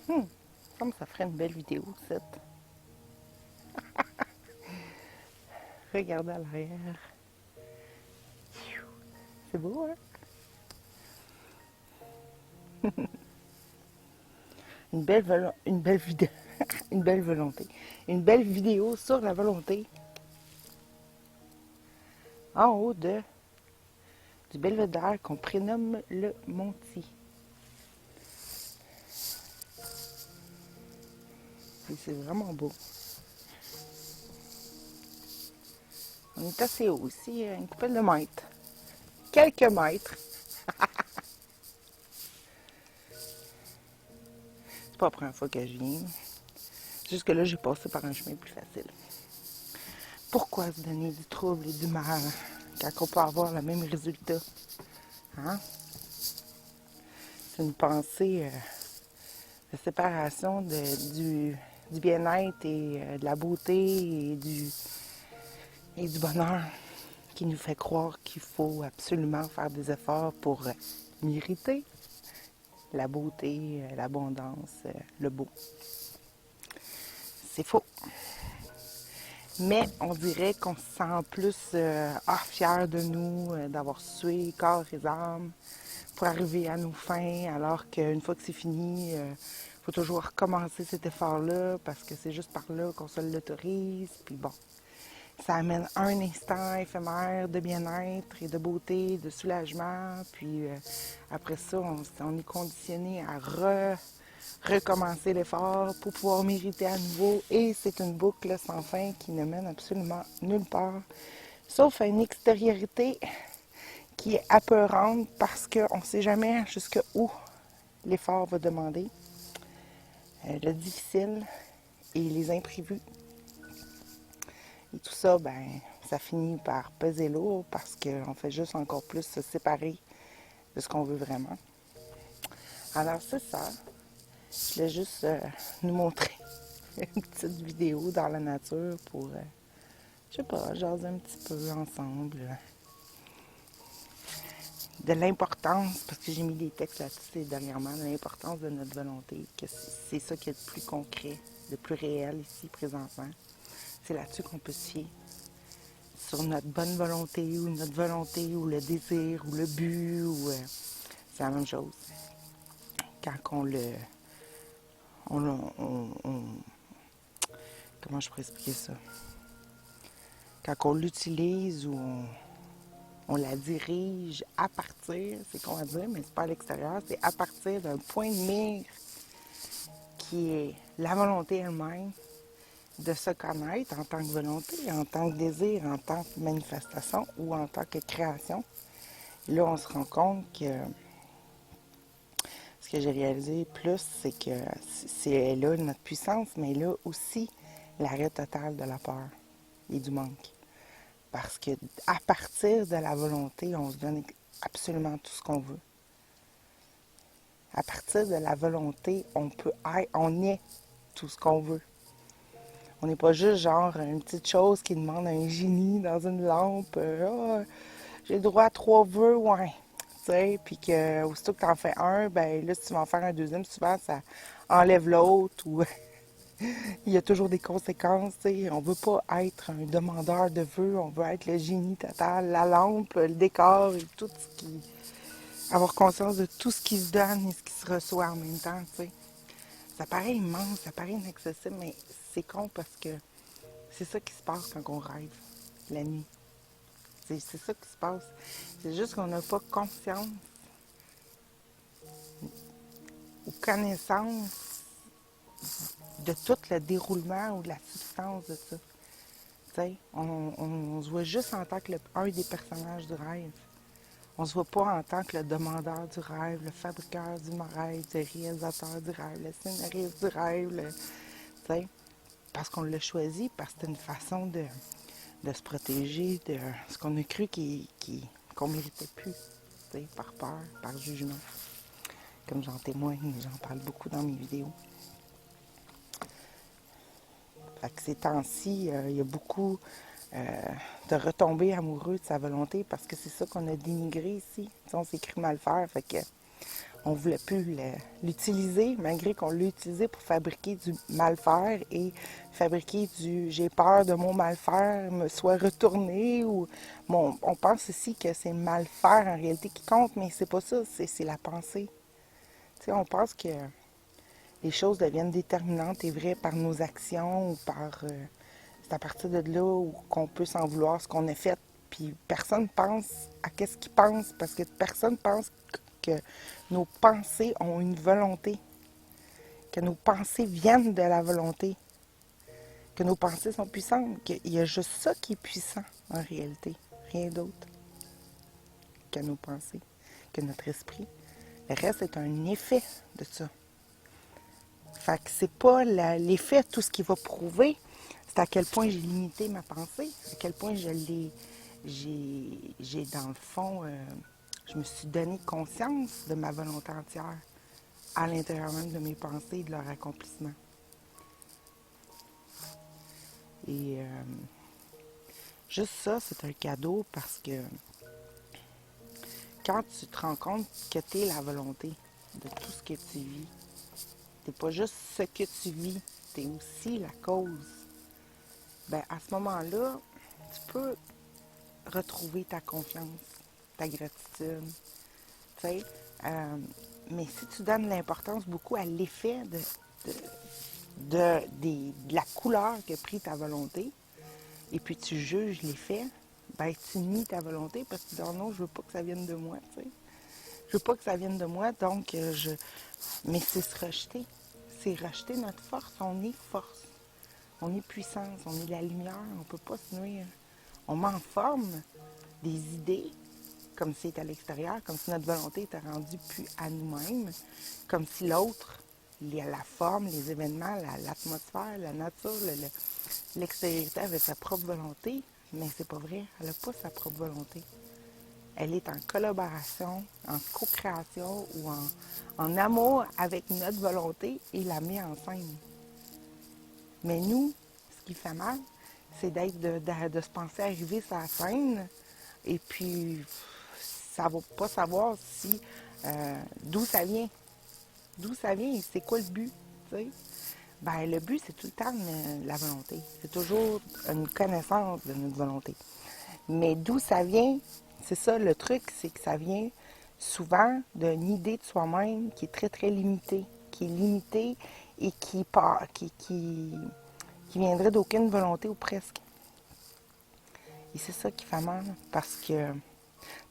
Il me semble que ça ferait une belle vidéo, cette. Regardez à l'arrière. C'est beau, hein? Une belle vidéo. Une belle volonté. Une belle vidéo sur la volonté en haut du belvédère qu'on prénomme le Monty. Et c'est vraiment beau. On est assez haut aussi, une couple de mètres. Quelques mètres. C'est pas la première fois que je viens. Juste que là, j'ai passé par un chemin plus facile. Pourquoi se donner du trouble et du mal quand on peut avoir le même résultat? Hein? C'est une pensée de séparation du bien-être et de la beauté et du bonheur qui nous fait croire qu'il faut absolument faire des efforts pour mériter la beauté, l'abondance, le beau. C'est faux. Mais on dirait qu'on se sent plus fier de nous, d'avoir sué corps et âme pour arriver à nos fins, alors qu'une fois que c'est fini, faut toujours recommencer cet effort-là parce que c'est juste par là qu'on se l'autorise. Puis bon, ça amène un instant éphémère de bien-être et de beauté, de soulagement. Puis après ça, on est conditionné à recommencer l'effort pour pouvoir mériter à nouveau. Et c'est une boucle sans fin qui ne mène absolument nulle part, sauf à une extériorité qui est apeurante parce qu'on ne sait jamais jusqu'où l'effort va demander. Le difficile et les imprévus. Et tout ça, ben, ça finit par peser lourd parce qu'on fait juste encore plus se séparer de ce qu'on veut vraiment. Alors c'est ça. Je voulais juste nous montrer une petite vidéo dans la nature pour, je sais pas, jaser un petit peu ensemble de l'importance, parce que j'ai mis des textes là-dessus dernièrement, de l'importance de notre volonté, que c'est ça qui est le plus concret, le plus réel ici présentement. C'est là-dessus qu'on peut se fier. Sur notre bonne volonté ou notre volonté ou le désir ou le but ou c'est la même chose. Quand on le on- comment je pourrais expliquer ça? Quand on l'utilise ou on la dirige à partir, c'est qu'on va dire, mais c'est pas à l'extérieur, c'est à partir d'un point de mire qui est la volonté elle-même de se connaître en tant que volonté, en tant que désir, en tant que manifestation ou en tant que création. Et là, on se rend compte que ce que j'ai réalisé plus, c'est que c'est là notre puissance, mais là aussi l'arrêt total de la peur et du manque. Parce que à partir de la volonté, on se donne absolument tout ce qu'on veut. À partir de la volonté, on est tout ce qu'on veut. On n'est pas juste genre une petite chose qui demande un génie dans une lampe. J'ai le droit à 3 vœux, ouais. Tu sais, puis que aussitôt que tu en fais un, ben là, si tu vas en faire un deuxième, souvent ça enlève l'autre ou il y a toujours des conséquences. Tu sais. On veut pas être un demandeur de vœux, on veut être le génie total, la lampe, le décor et tout ce qui. Avoir conscience de tout ce qui se donne et ce qui se reçoit en même temps, tu sais. Ça paraît immense, ça paraît inaccessible, mais c'est con parce que c'est ça qui se passe quand on rêve la nuit. C'est ça qui se passe. C'est juste qu'on n'a pas conscience ou connaissance de tout le déroulement ou de la substance de ça. T'sais, on se voit juste en tant que un des personnages du rêve. On se voit pas en tant que le demandeur du rêve, le fabriqueur du rêve, le réalisateur du rêve, le scénariste du rêve. Parce qu'on l'a choisi, parce que c'est une façon de se protéger de ce qu'on a cru qu'on ne méritait plus, par peur, par jugement. Comme j'en témoigne, j'en parle beaucoup dans mes vidéos. Fait que ces temps-ci, il y a beaucoup de retomber amoureux de sa volonté parce que c'est ça qu'on a dénigré ici. T'sais, on s'écrit mal faire, fait que on ne voulait plus l'utiliser, malgré qu'on l'a utilisé pour fabriquer du mal-faire et fabriquer du j'ai peur de mon mal-faire me soit retourné. Ou bon, on pense ici que c'est mal-faire en réalité qui compte, mais c'est pas ça, c'est la pensée. Tu sais, on pense que les choses deviennent déterminantes et vraies par nos actions ou par... c'est à partir de là où qu'on peut s'en vouloir ce qu'on a fait. Puis personne pense à qu'est-ce qu'il pense parce que personne pense que nos pensées ont une volonté, que nos pensées viennent de la volonté, que nos pensées sont puissantes, qu'il y a juste ça qui est puissant en réalité, rien d'autre que nos pensées, que notre esprit. Le reste est un effet de ça. Fait que c'est pas l'effet, tout ce qui va prouver, c'est à quel point j'ai limité ma pensée, à quel point j'ai dans le fond, je me suis donné conscience de ma volonté entière à l'intérieur même de mes pensées et de leur accomplissement. Et juste ça, c'est un cadeau parce que quand tu te rends compte que tu es la volonté de tout ce que tu vis, tu n'es pas juste ce que tu vis, tu es aussi la cause. Ben, à ce moment-là, tu peux retrouver ta confiance, ta gratitude. Tu sais, mais si tu donnes l'importance beaucoup à l'effet de la couleur qu'a pris ta volonté, et puis tu juges l'effet, ben tu nies ta volonté parce que tu dis oh non, je veux pas que ça vienne de moi, tu sais. Je veux pas que ça vienne de moi, donc je. Mais c'est se rejeter. C'est rejeter notre force. On est force. On est puissance. On est la lumière. On peut pas se nuire. On met en forme des idées comme si c'était à l'extérieur, comme si notre volonté était rendue plus à nous-mêmes, comme si l'autre, la forme, les événements, l'atmosphère, la nature, l'extériorité avait sa propre volonté, mais c'est pas vrai. Elle n'a pas sa propre volonté. Elle est en collaboration, en co-création ou en amour avec notre volonté et la met en scène. Mais nous, ce qui fait mal, c'est de se penser arriver sur la scène et puis ça va pas savoir si d'où ça vient. D'où ça vient et c'est quoi le but, tu sais? Ben, le but, c'est tout le temps la volonté. C'est toujours une connaissance de notre volonté. Mais d'où ça vient, c'est ça le truc, c'est que ça vient souvent d'une idée de soi-même qui est très, très limitée. Qui est limitée et qui viendrait d'aucune volonté ou presque. Et c'est ça qui fait mal parce que, tu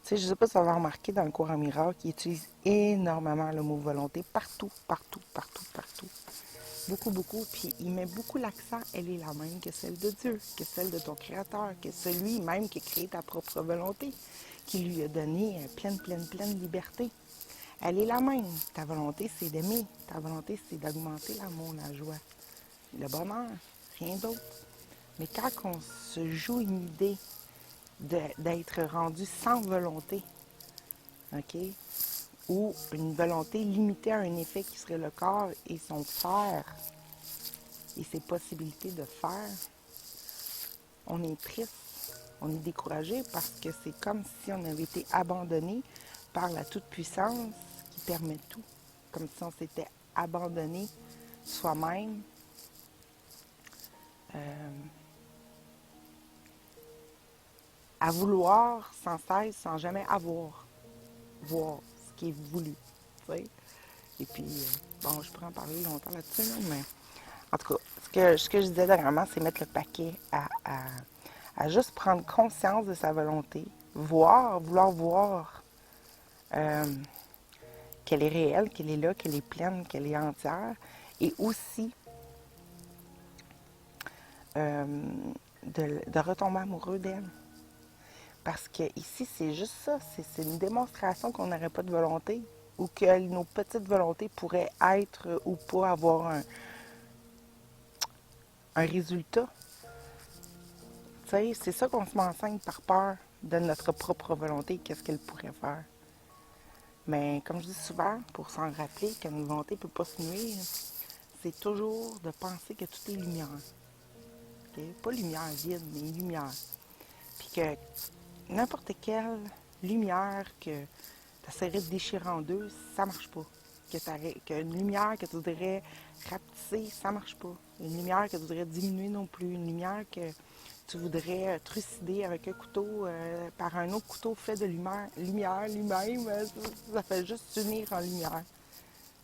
sais, je ne sais pas si vous avez remarqué dans le cours en miracle, il utilise énormément le mot volonté partout, partout, partout, partout. Beaucoup, beaucoup. Puis il met beaucoup l'accent, elle est la même que celle de Dieu, que celle de ton Créateur, que celui même qui a créé ta propre volonté, qui lui a donné pleine, pleine, pleine liberté. Elle est la même. Ta volonté, c'est d'aimer. Ta volonté, c'est d'augmenter l'amour, la joie, le bonheur, rien d'autre. Mais quand on se joue une idée d'être rendu sans volonté, OK? Ou une volonté limitée à un effet qui serait le corps et son faire et ses possibilités de faire, on est triste, on est découragé parce que c'est comme si on avait été abandonné par la toute-puissance qui permet tout. Comme si on s'était abandonné soi-même à vouloir sans cesse, sans jamais avoir, voir ce qui est voulu. Tu sais? Et puis, bon, je pourrais en parler longtemps là-dessus, là, mais en tout cas, ce que je disais dernièrement, c'est mettre le paquet à juste prendre conscience de sa volonté, vouloir voir qu'elle est réelle, qu'elle est là, qu'elle est pleine, qu'elle est entière, et aussi de retomber amoureux d'elle. Parce que ici, c'est juste ça, c'est une démonstration qu'on n'aurait pas de volonté ou que nos petites volontés pourraient être ou pas avoir un résultat. Tu sais, c'est ça qu'on se met en scène par peur de notre propre volonté, qu'est-ce qu'elle pourrait faire. Mais comme je dis souvent, pour s'en rappeler que notre volonté ne peut pas se nuire, c'est toujours de penser que tout est lumière. Okay? Pas lumière vide, mais lumière. Puis que n'importe quelle lumière que tu essaierais de déchirer en deux, ça marche pas. Qu'une lumière que tu voudrais rapetisser, ça marche pas. Une lumière que tu voudrais diminuer non plus. Une lumière que tu voudrais trucider avec un couteau par un autre couteau fait de lumière lui-même, ça fait juste s'unir en lumière.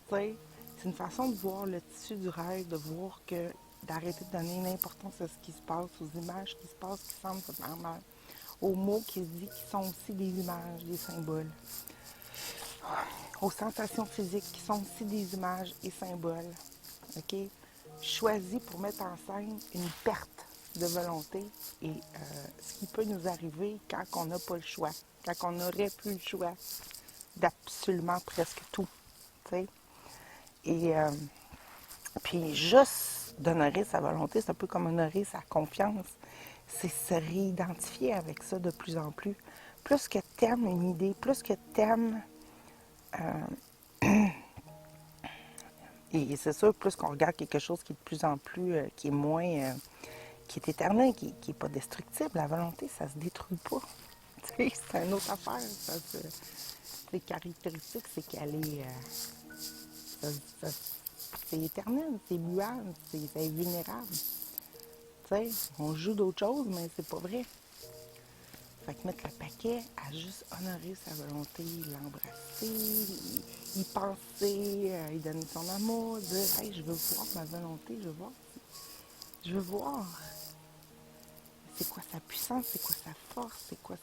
T'sais, c'est une façon de voir le tissu du rêve, de voir que d'arrêter de donner une importance à ce qui se passe, aux images qui se passent, qui semblent normal, aux mots qui se disent qui sont aussi des images, des symboles, aux sensations physiques qui sont aussi des images et symboles. OK? Choisis pour mettre en scène une perte de volonté et ce qui peut nous arriver quand on n'a pas le choix, quand on n'aurait plus le choix d'absolument presque tout. T'sais? Et puis juste d'honorer sa volonté, c'est un peu comme honorer sa confiance. C'est se réidentifier avec ça de plus en plus. Plus que t'aimes une idée, plus que t'aimes... et c'est sûr, plus qu'on regarde quelque chose qui est de plus en plus... qui est moins... qui est éternel, qui n'est pas destructible. La volonté, ça se détruit pas. C'est une autre affaire. Ses caractéristiques, c'est qu'elle est... c'est éternel, c'est muable, c'est vulnérable. T'sais, on joue d'autres choses, mais c'est pas vrai. Fait que mettre le paquet à juste honorer sa volonté, l'embrasser, y penser, y donner son amour, dire hey, je veux voir ma volonté, je veux voir c'est quoi sa puissance, c'est quoi sa force, c'est quoi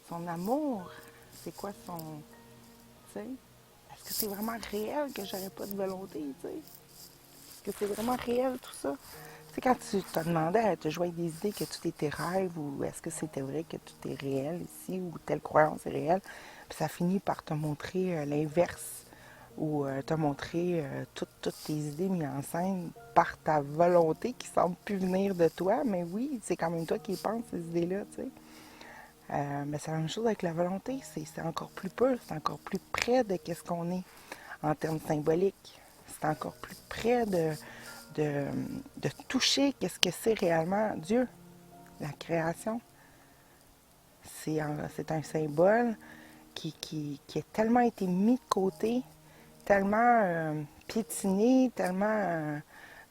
son amour, c'est quoi son. Tu sais, est-ce que c'est vraiment réel que j'aurais pas de volonté, tu sais? Est-ce que c'est vraiment réel tout ça? Tu sais, quand tu te demandais à te jouer avec des idées que tout était rêve ou est-ce que c'était vrai que tout est réel ici ou telle croyance est réelle, puis ça finit par te montrer l'inverse ou te montrer toutes tes idées mises en scène par ta volonté qui semble plus venir de toi, mais oui, c'est quand même toi qui penses ces idées-là, tu sais. Mais c'est la même chose avec la volonté, c'est encore plus pur, c'est encore plus près de ce qu'on est en termes symboliques. C'est encore plus près de, de toucher qu'est-ce que c'est réellement Dieu, la création. C'est un symbole qui a tellement été mis de côté, tellement piétiné, tellement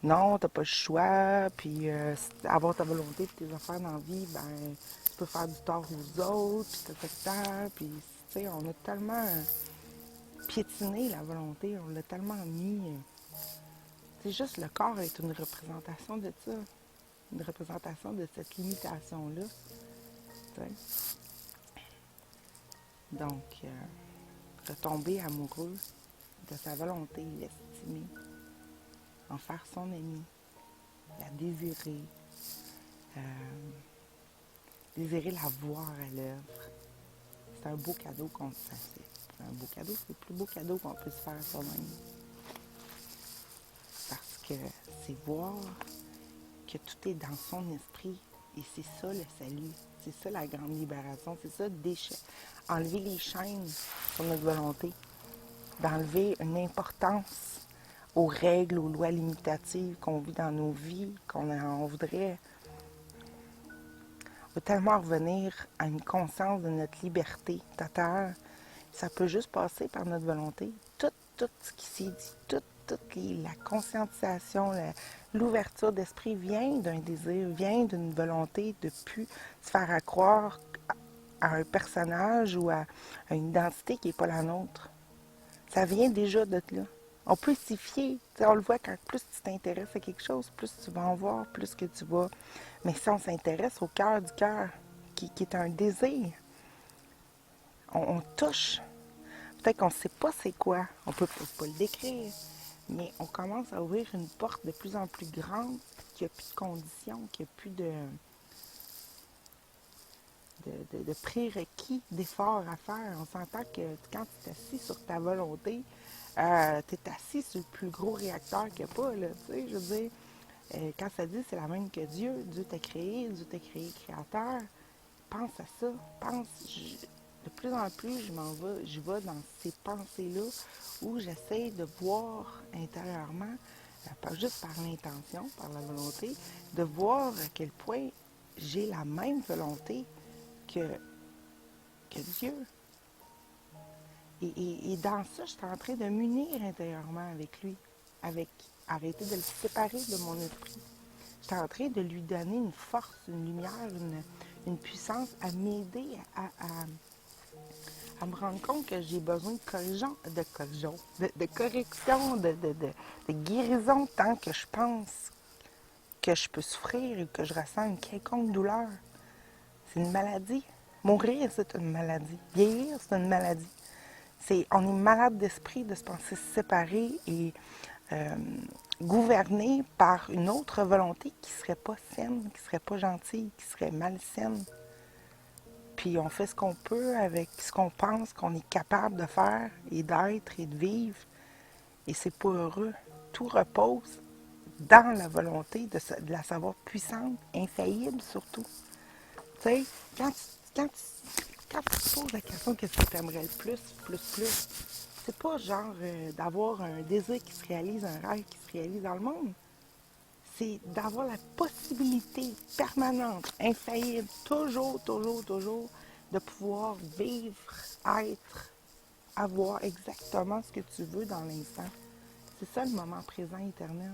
non, t'as pas le choix, puis avoir ta volonté et tes affaires dans la vie, ben tu peux faire du tort aux autres, puis puis tu sais, on a tellement piétiné la volonté, on l'a tellement mis. C'est juste le corps est une représentation de ça, une représentation de cette limitation-là. T'sais. Donc, retomber amoureux de sa volonté, l'estimer, en faire son ami, la désirer, euh, désirer la voir à l'œuvre. C'est un beau cadeau qu'on se fait. C'est un beau cadeau, c'est le plus beau cadeau qu'on peut se faire à soi-même. Parce que c'est voir que tout est dans son esprit. Et c'est ça le salut. C'est ça la grande libération. C'est ça enlever les chaînes sur notre volonté. D'enlever une importance aux règles, aux lois limitatives qu'on vit dans nos vies, on voudrait tellement revenir à une conscience de notre liberté totale. Ça peut juste passer par notre volonté. Tout ce qui s'est dit, toute la conscientisation, l'ouverture d'esprit vient d'un désir, vient d'une volonté de ne plus se faire accroire à un personnage ou à une identité qui n'est pas la nôtre. Ça vient déjà de là. On peut s'y fier. On le voit quand plus tu t'intéresses à quelque chose, plus tu vas en voir, plus que tu vas. Mais si on s'intéresse au cœur du cœur, qui est un désir, on touche. Peut-être qu'on ne sait pas c'est quoi. On ne peut pas le décrire. Mais on commence à ouvrir une porte de plus en plus grande, qu'il n'y a plus de conditions, qu'il n'y a plus de prérequis, d'efforts à faire. On s'entend que quand tu es assis sur ta volonté, tu es assis sur le plus gros réacteur qu'il n'y a pas. Là, je veux dire, quand ça dit c'est la même que Dieu, Dieu t'a créé créateur, pense à ça. De plus en plus, je vais dans ces pensées-là où j'essaie de voir intérieurement, pas juste par l'intention, par la volonté, de voir à quel point j'ai la même volonté que Dieu. Et dans ça, j'étais en train de m'unir intérieurement avec lui, avec arrêter de le séparer de mon esprit. J'étais en train de lui donner une force, une lumière, une puissance à m'aider à me rendre compte que j'ai besoin de correction, de guérison tant que je pense que je peux souffrir et que je ressens une quelconque douleur. C'est une maladie. Mourir, c'est une maladie. Vieillir, c'est une maladie. On est malade d'esprit de se penser séparé et gouverné par une autre volonté qui ne serait pas saine, qui ne serait pas gentille, qui serait malsaine. Puis on fait ce qu'on peut avec ce qu'on pense qu'on est capable de faire et d'être et de vivre. Et c'est pas heureux. Tout repose dans la volonté de la savoir puissante, infaillible surtout. Tu sais, quand tu te poses la question qu'est-ce que tu aimerais le plus, c'est pas genre d'avoir un désir qui se réalise, un rêve qui se réalise dans le monde. C'est d'avoir la possibilité permanente, infaillible, toujours, de pouvoir vivre, être, avoir exactement ce que tu veux dans l'instant. C'est ça le moment présent éternel.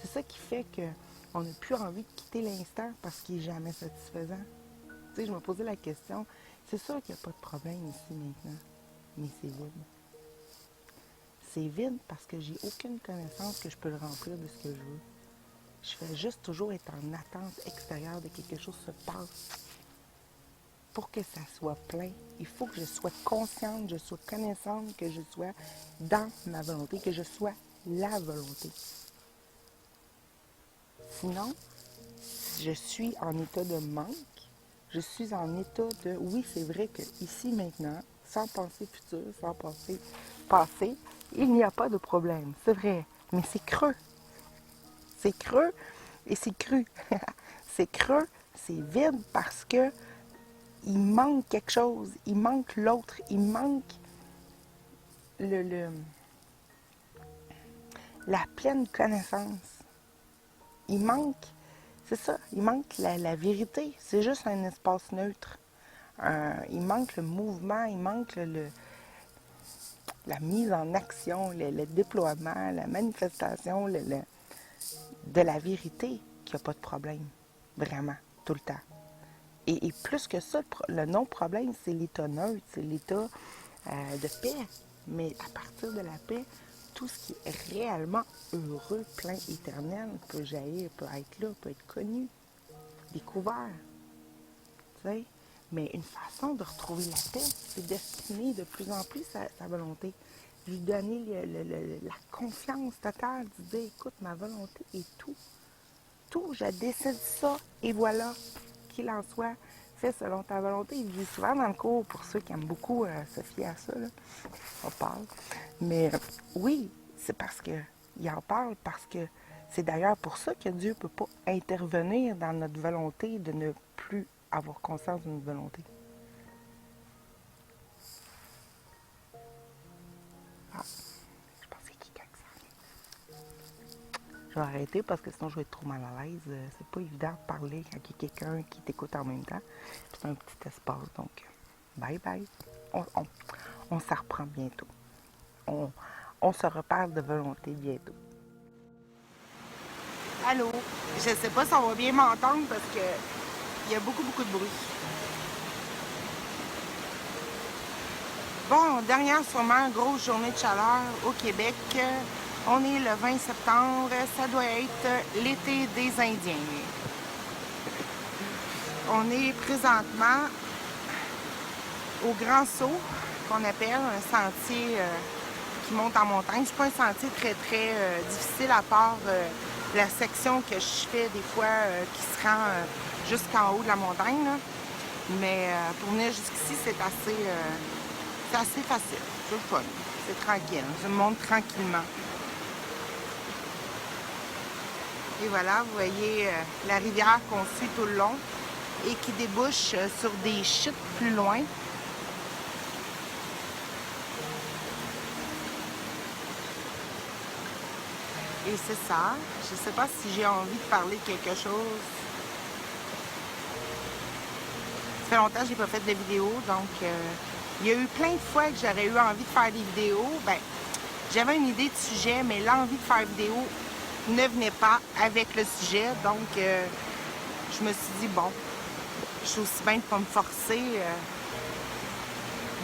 C'est ça qui fait qu'on n'a plus envie de quitter l'instant parce qu'il n'est jamais satisfaisant. Tu sais, je me posais la question, c'est sûr qu'il n'y a pas de problème ici maintenant, mais c'est vide. C'est vide parce que j'ai aucune connaissance que je peux le remplir de ce que je veux. Je fais juste toujours être en attente extérieure de quelque chose se passe. Pour que ça soit plein, il faut que je sois consciente, je sois connaissante, que je sois dans ma volonté, que je sois la volonté. Sinon, je suis en état de manque, je suis en état de, oui, c'est vrai que ici, maintenant, sans pensée future, sans pensée passée, il n'y a pas de problème, c'est vrai, mais c'est creux. C'est creux et c'est cru. C'est creux, c'est vide parce que il manque quelque chose, il manque l'autre, il manque la pleine connaissance. Il manque, c'est ça, il manque la vérité. C'est juste un espace neutre. Il manque le mouvement, il manque la mise en action, le déploiement, la manifestation de la vérité qu'il n'y a pas de problème. Vraiment, tout le temps. Et plus que ça, le non-problème, c'est l'état neutre, c'est l'état de paix. Mais à partir de la paix, tout ce qui est réellement heureux, plein, éternel, peut jaillir, peut être là, peut être connu, découvert. Tu sais? Mais une façon de retrouver la paix, c'est d'estimer de plus en plus sa volonté. Lui donner la confiance totale, de dire, écoute, ma volonté est tout. Tout, je décide ça, et voilà, qu'il en soit, fait selon ta volonté. Il dit souvent dans le cours, pour ceux qui aiment beaucoup se fier à ça, là, on parle. Mais oui, c'est parce qu'il en parle, parce que c'est d'ailleurs pour ça que Dieu ne peut pas intervenir dans notre volonté de ne plus avoir conscience de notre volonté. Ah, je pense qu'il y a quelqu'un qui s'en vient. Je vais arrêter parce que sinon je vais être trop mal à l'aise. C'est pas évident de parler quand il y a quelqu'un qui t'écoute en même temps. Puis c'est un petit espace, donc bye bye. On s'en reprend bientôt. On se reparle de volonté bientôt. Allô? Je sais pas si on va bien m'entendre parce que il y a beaucoup de bruit. Bon, dernière sûrement grosse journée de chaleur au Québec. On est le 20 septembre, ça doit être l'été des Indiens. On est présentement au Grand Saut, qu'on appelle un sentier qui monte en montagne. C'est pas un sentier très difficile à part la section que je fais des fois qui se rend jusqu'en haut de la montagne. Là. Mais pour venir jusqu'ici, c'est assez facile. C'est le fun. C'est tranquille. Je monte tranquillement. Et voilà, vous voyez la rivière qu'on suit tout le long et qui débouche sur des chutes plus loin. Et c'est ça. Je ne sais pas si j'ai envie de parler de quelque chose. Ça fait longtemps que j'ai pas fait de vidéo, donc Il y a eu plein de fois que j'aurais eu envie de faire des vidéos. Ben, j'avais une idée de sujet, mais l'envie de faire vidéo ne venait pas avec le sujet. Donc, je me suis dit, bon, je suis aussi bien de ne pas me forcer.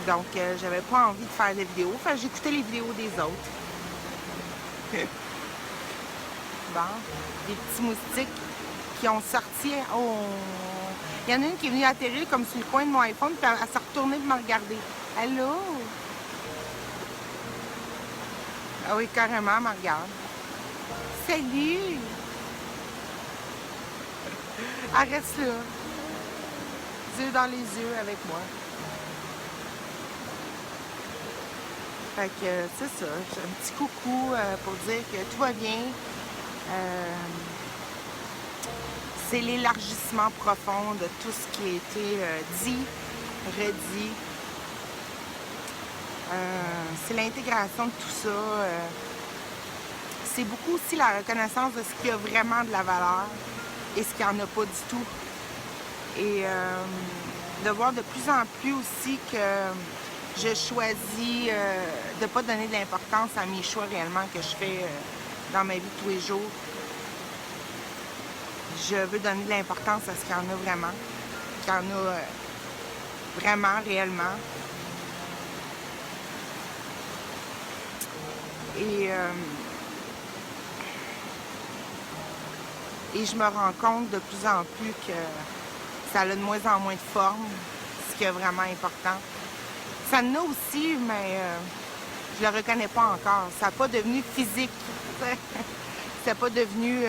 Donc, j'avais pas envie de faire des vidéos. Enfin, j'écoutais les vidéos des autres. Bon, des petits moustiques qui ont sorti. Oh. Il y en a une qui est venue atterrir comme sur le coin de mon iPhone, puis elle s'est retournée pour me regarder. Allô? Ah oui, carrément, elle me regarde. Salut! Elle reste là. Yeux dans les yeux avec moi. Fait que c'est ça. J'ai un petit coucou pour dire que tout va bien. C'est l'élargissement profond de tout ce qui a été dit, redit. C'est l'intégration de tout ça. C'est beaucoup aussi la reconnaissance de ce qui a vraiment de la valeur et ce qui n'en a pas du tout. Et de voir de plus en plus aussi que je choisis de ne pas donner de l'importance à mes choix réellement que je fais dans ma vie de tous les jours. Je veux donner de l'importance à ce qu'il y en a vraiment, qu'il y en a vraiment, réellement. Et je me rends compte de plus en plus que ça a de moins en moins de forme, ce qui est vraiment important. Ça en a aussi, mais je le reconnais pas encore. Ça n'a pas devenu physique. Ça n'a pas devenu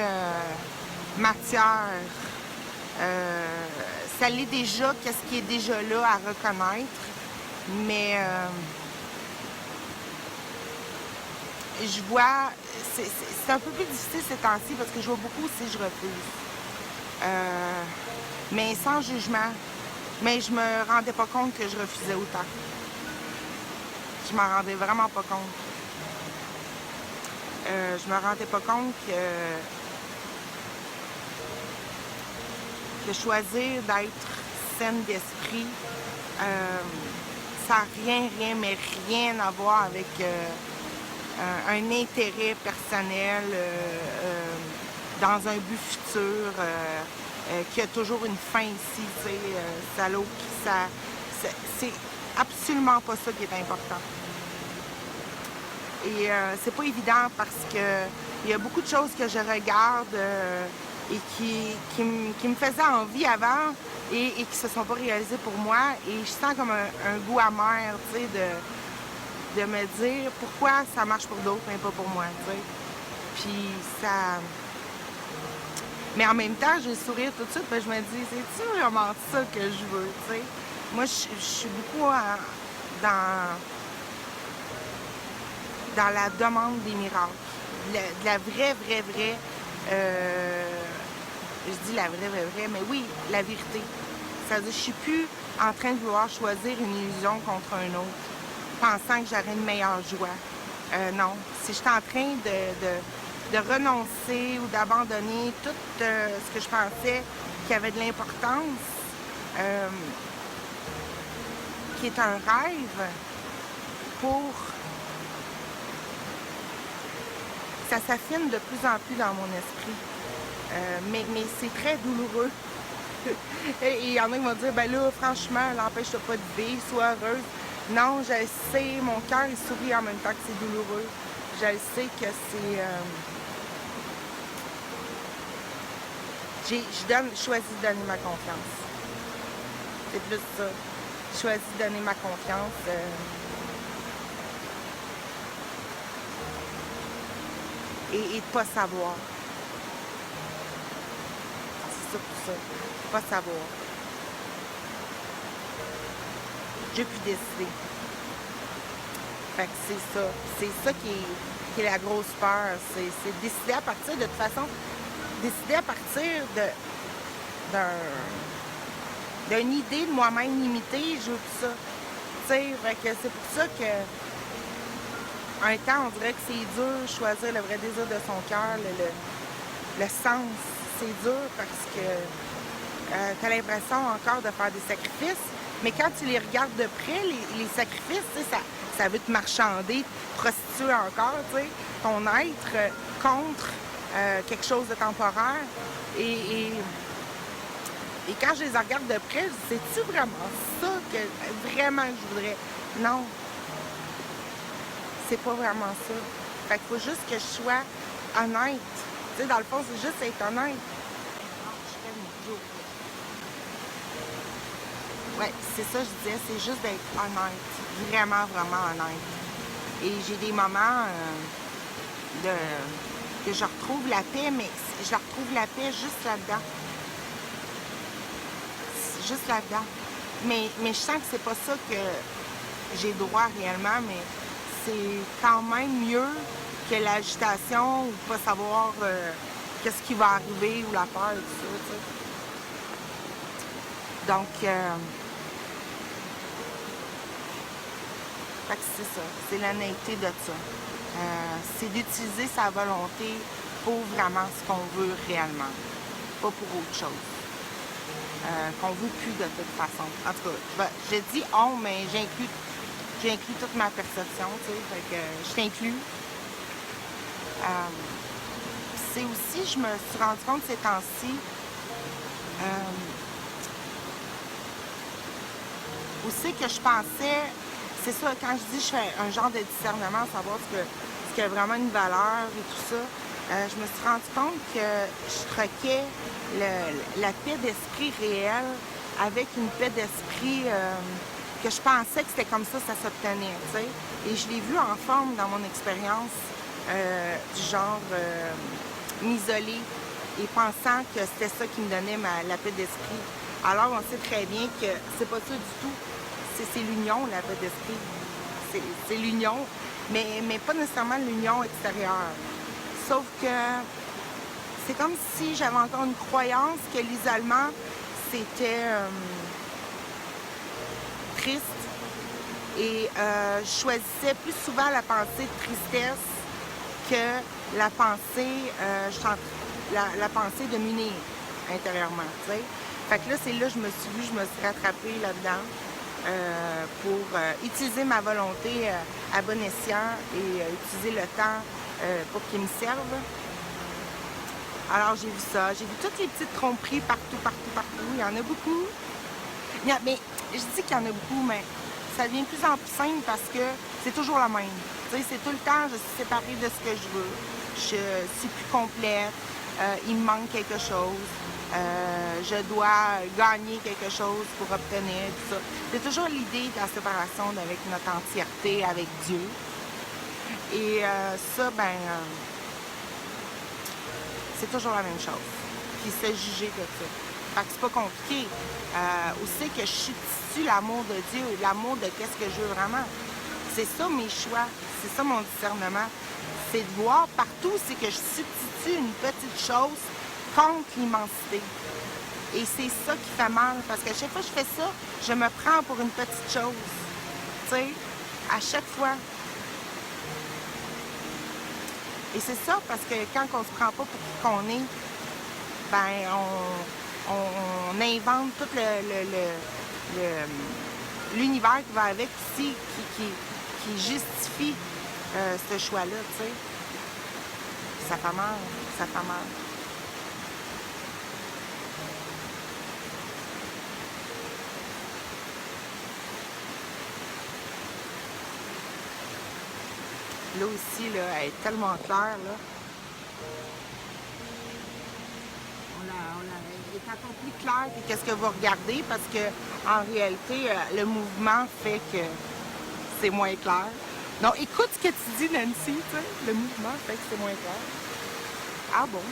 matière. Ça l'est déjà, qu'est-ce qui est déjà là à reconnaître. Mais je vois, c'est un peu plus difficile ces temps-ci parce que je vois beaucoup aussi je refuse. Mais sans jugement. Mais je me rendais pas compte que je refusais autant. Je m'en rendais vraiment pas compte. Je me rendais pas compte que choisir d'être saine d'esprit, ça n'a mais rien à voir avec un intérêt personnel dans un but futur qui a toujours une fin ici, tu sais, c'est absolument pas ça qui est important. Et c'est pas évident parce que il y a beaucoup de choses que je regarde et qui me faisaient envie avant et qui se sont pas réalisées pour moi. Et je sens comme un goût amer, tu sais, de me dire pourquoi ça marche pour d'autres mais pas pour moi, tu sais. Puis ça... Mais en même temps, j'ai le sourire tout de suite, puis je me dis, c'est-tu vraiment ça que je veux, tu sais? Moi, je suis beaucoup dans la demande des miracles. De la vraie, je dis la vraie, mais oui, la vérité. C'est-à-dire, je suis plus en train de vouloir choisir une illusion contre un autre, pensant que j'aurais une meilleure joie. Non, si je suis en train de renoncer ou d'abandonner tout ce que je pensais qui avait de l'importance, qui est un rêve, pour... Ça s'affine de plus en plus dans mon esprit. Mais c'est très douloureux. Et il y en a qui vont dire, ben là, franchement, l'empêche-toi pas de vivre, sois heureuse. Non, je sais, mon cœur il sourit en même temps que c'est douloureux. Je sais que c'est... Je choisis de donner ma confiance. C'est plus ça. Je choisis de donner ma confiance. Et de ne pas savoir. C'est ça pour ça. Pas savoir. J'ai pu décider. Fait que c'est ça. C'est ça qui est la grosse peur. C'est décider à partir de toute façon. Décider à partir d'une idée de moi-même limitée, je veux plus ça. Tu sais, c'est pour ça que un temps, on dirait que c'est dur de choisir le vrai désir de son cœur, le sens. C'est dur parce que tu as l'impression encore de faire des sacrifices, Mais quand tu les regardes de près, les sacrifices, ça veut te marchander, te prostituer encore, ton être contre quelque chose de temporaire. Et quand je les regarde de près, je dis, c'est-tu vraiment ça que vraiment je voudrais? Non. C'est pas vraiment ça. Fait qu'il faut juste que je sois honnête. Tu sais, dans le fond, c'est juste être honnête. Ouais, c'est ça, je disais, c'est juste d'être honnête. Vraiment, vraiment honnête. Et j'ai des moments que je retrouve la paix, mais je retrouve la paix juste là-dedans. Juste là-dedans. Mais je sens que c'est pas ça que j'ai droit réellement, mais c'est quand même mieux que l'agitation ou pas savoir qu'est-ce qui va arriver ou la peur et tout ça, tu sais. Donc, fait que c'est ça, c'est l'honnêteté de ça. C'est d'utiliser sa volonté pour vraiment ce qu'on veut réellement, pas pour autre chose. Qu'on veut plus de toute façon. En tout cas, je dis on, mais j'inclus toute ma perception, tu sais, fait que je t'inclus. C'est aussi, je me suis rendu compte ces temps-ci, aussi que je pensais, c'est ça, quand je dis je fais un genre de discernement, savoir ce qui a vraiment une valeur et tout ça, je me suis rendu compte que je troquais la paix d'esprit réelle avec une paix d'esprit que je pensais que c'était comme ça s'obtenait, tu sais. Et je l'ai vu en forme dans mon expérience du genre m'isoler et pensant que c'était ça qui me donnait la paix d'esprit. Alors, on sait très bien que c'est pas ça du tout. C'est l'union, la paix d'esprit. C'est l'union, mais pas nécessairement l'union extérieure. Sauf que c'est comme si j'avais encore une croyance que l'isolement, c'était triste. Et je choisissais plus souvent la pensée de tristesse que la pensée, la pensée de m'unir intérieurement, tu sais. Fait que là, c'est là que je me suis rattrapée là-dedans pour utiliser ma volonté à bon escient et utiliser le temps pour qu'il me serve. Alors, j'ai vu ça. J'ai vu toutes les petites tromperies partout. Il y en a beaucoup. Mais je dis qu'il y en a beaucoup, mais ça devient de plus en plus simple parce que c'est toujours la même. Tu sais, c'est tout le temps, je suis séparée de ce que je veux. Je suis plus complète. Il me manque quelque chose. Je dois gagner quelque chose pour obtenir tout ça. C'est toujours l'idée de la séparation avec notre entièreté, avec Dieu. Et ça, c'est toujours la même chose. Puis se juger de ça. Fait que c'est pas compliqué. Aussi que je substitue l'amour de Dieu, l'amour de qu'est-ce que je veux vraiment. C'est ça mes choix, c'est ça mon discernement. C'est de voir partout, c'est que je substitue une petite chose contre l'immensité. Et c'est ça qui fait mal, parce que chaque fois que je fais ça, je me prends pour une petite chose. Tu sais, à chaque fois. Et c'est ça, parce que quand on se prend pas pour qui qu'on est, on invente tout l'univers qui va avec ici, qui justifie ce choix-là, tu sais. Ça fait mal, ça fait mal. Là aussi, là, elle est tellement claire, là. Elle est encore plus claire que qu'est-ce que vous regardez parce que en réalité, le mouvement fait que c'est moins clair. Donc, écoute ce que tu dis, Nancy, tu sais. Le mouvement fait que c'est moins clair. Ah bon?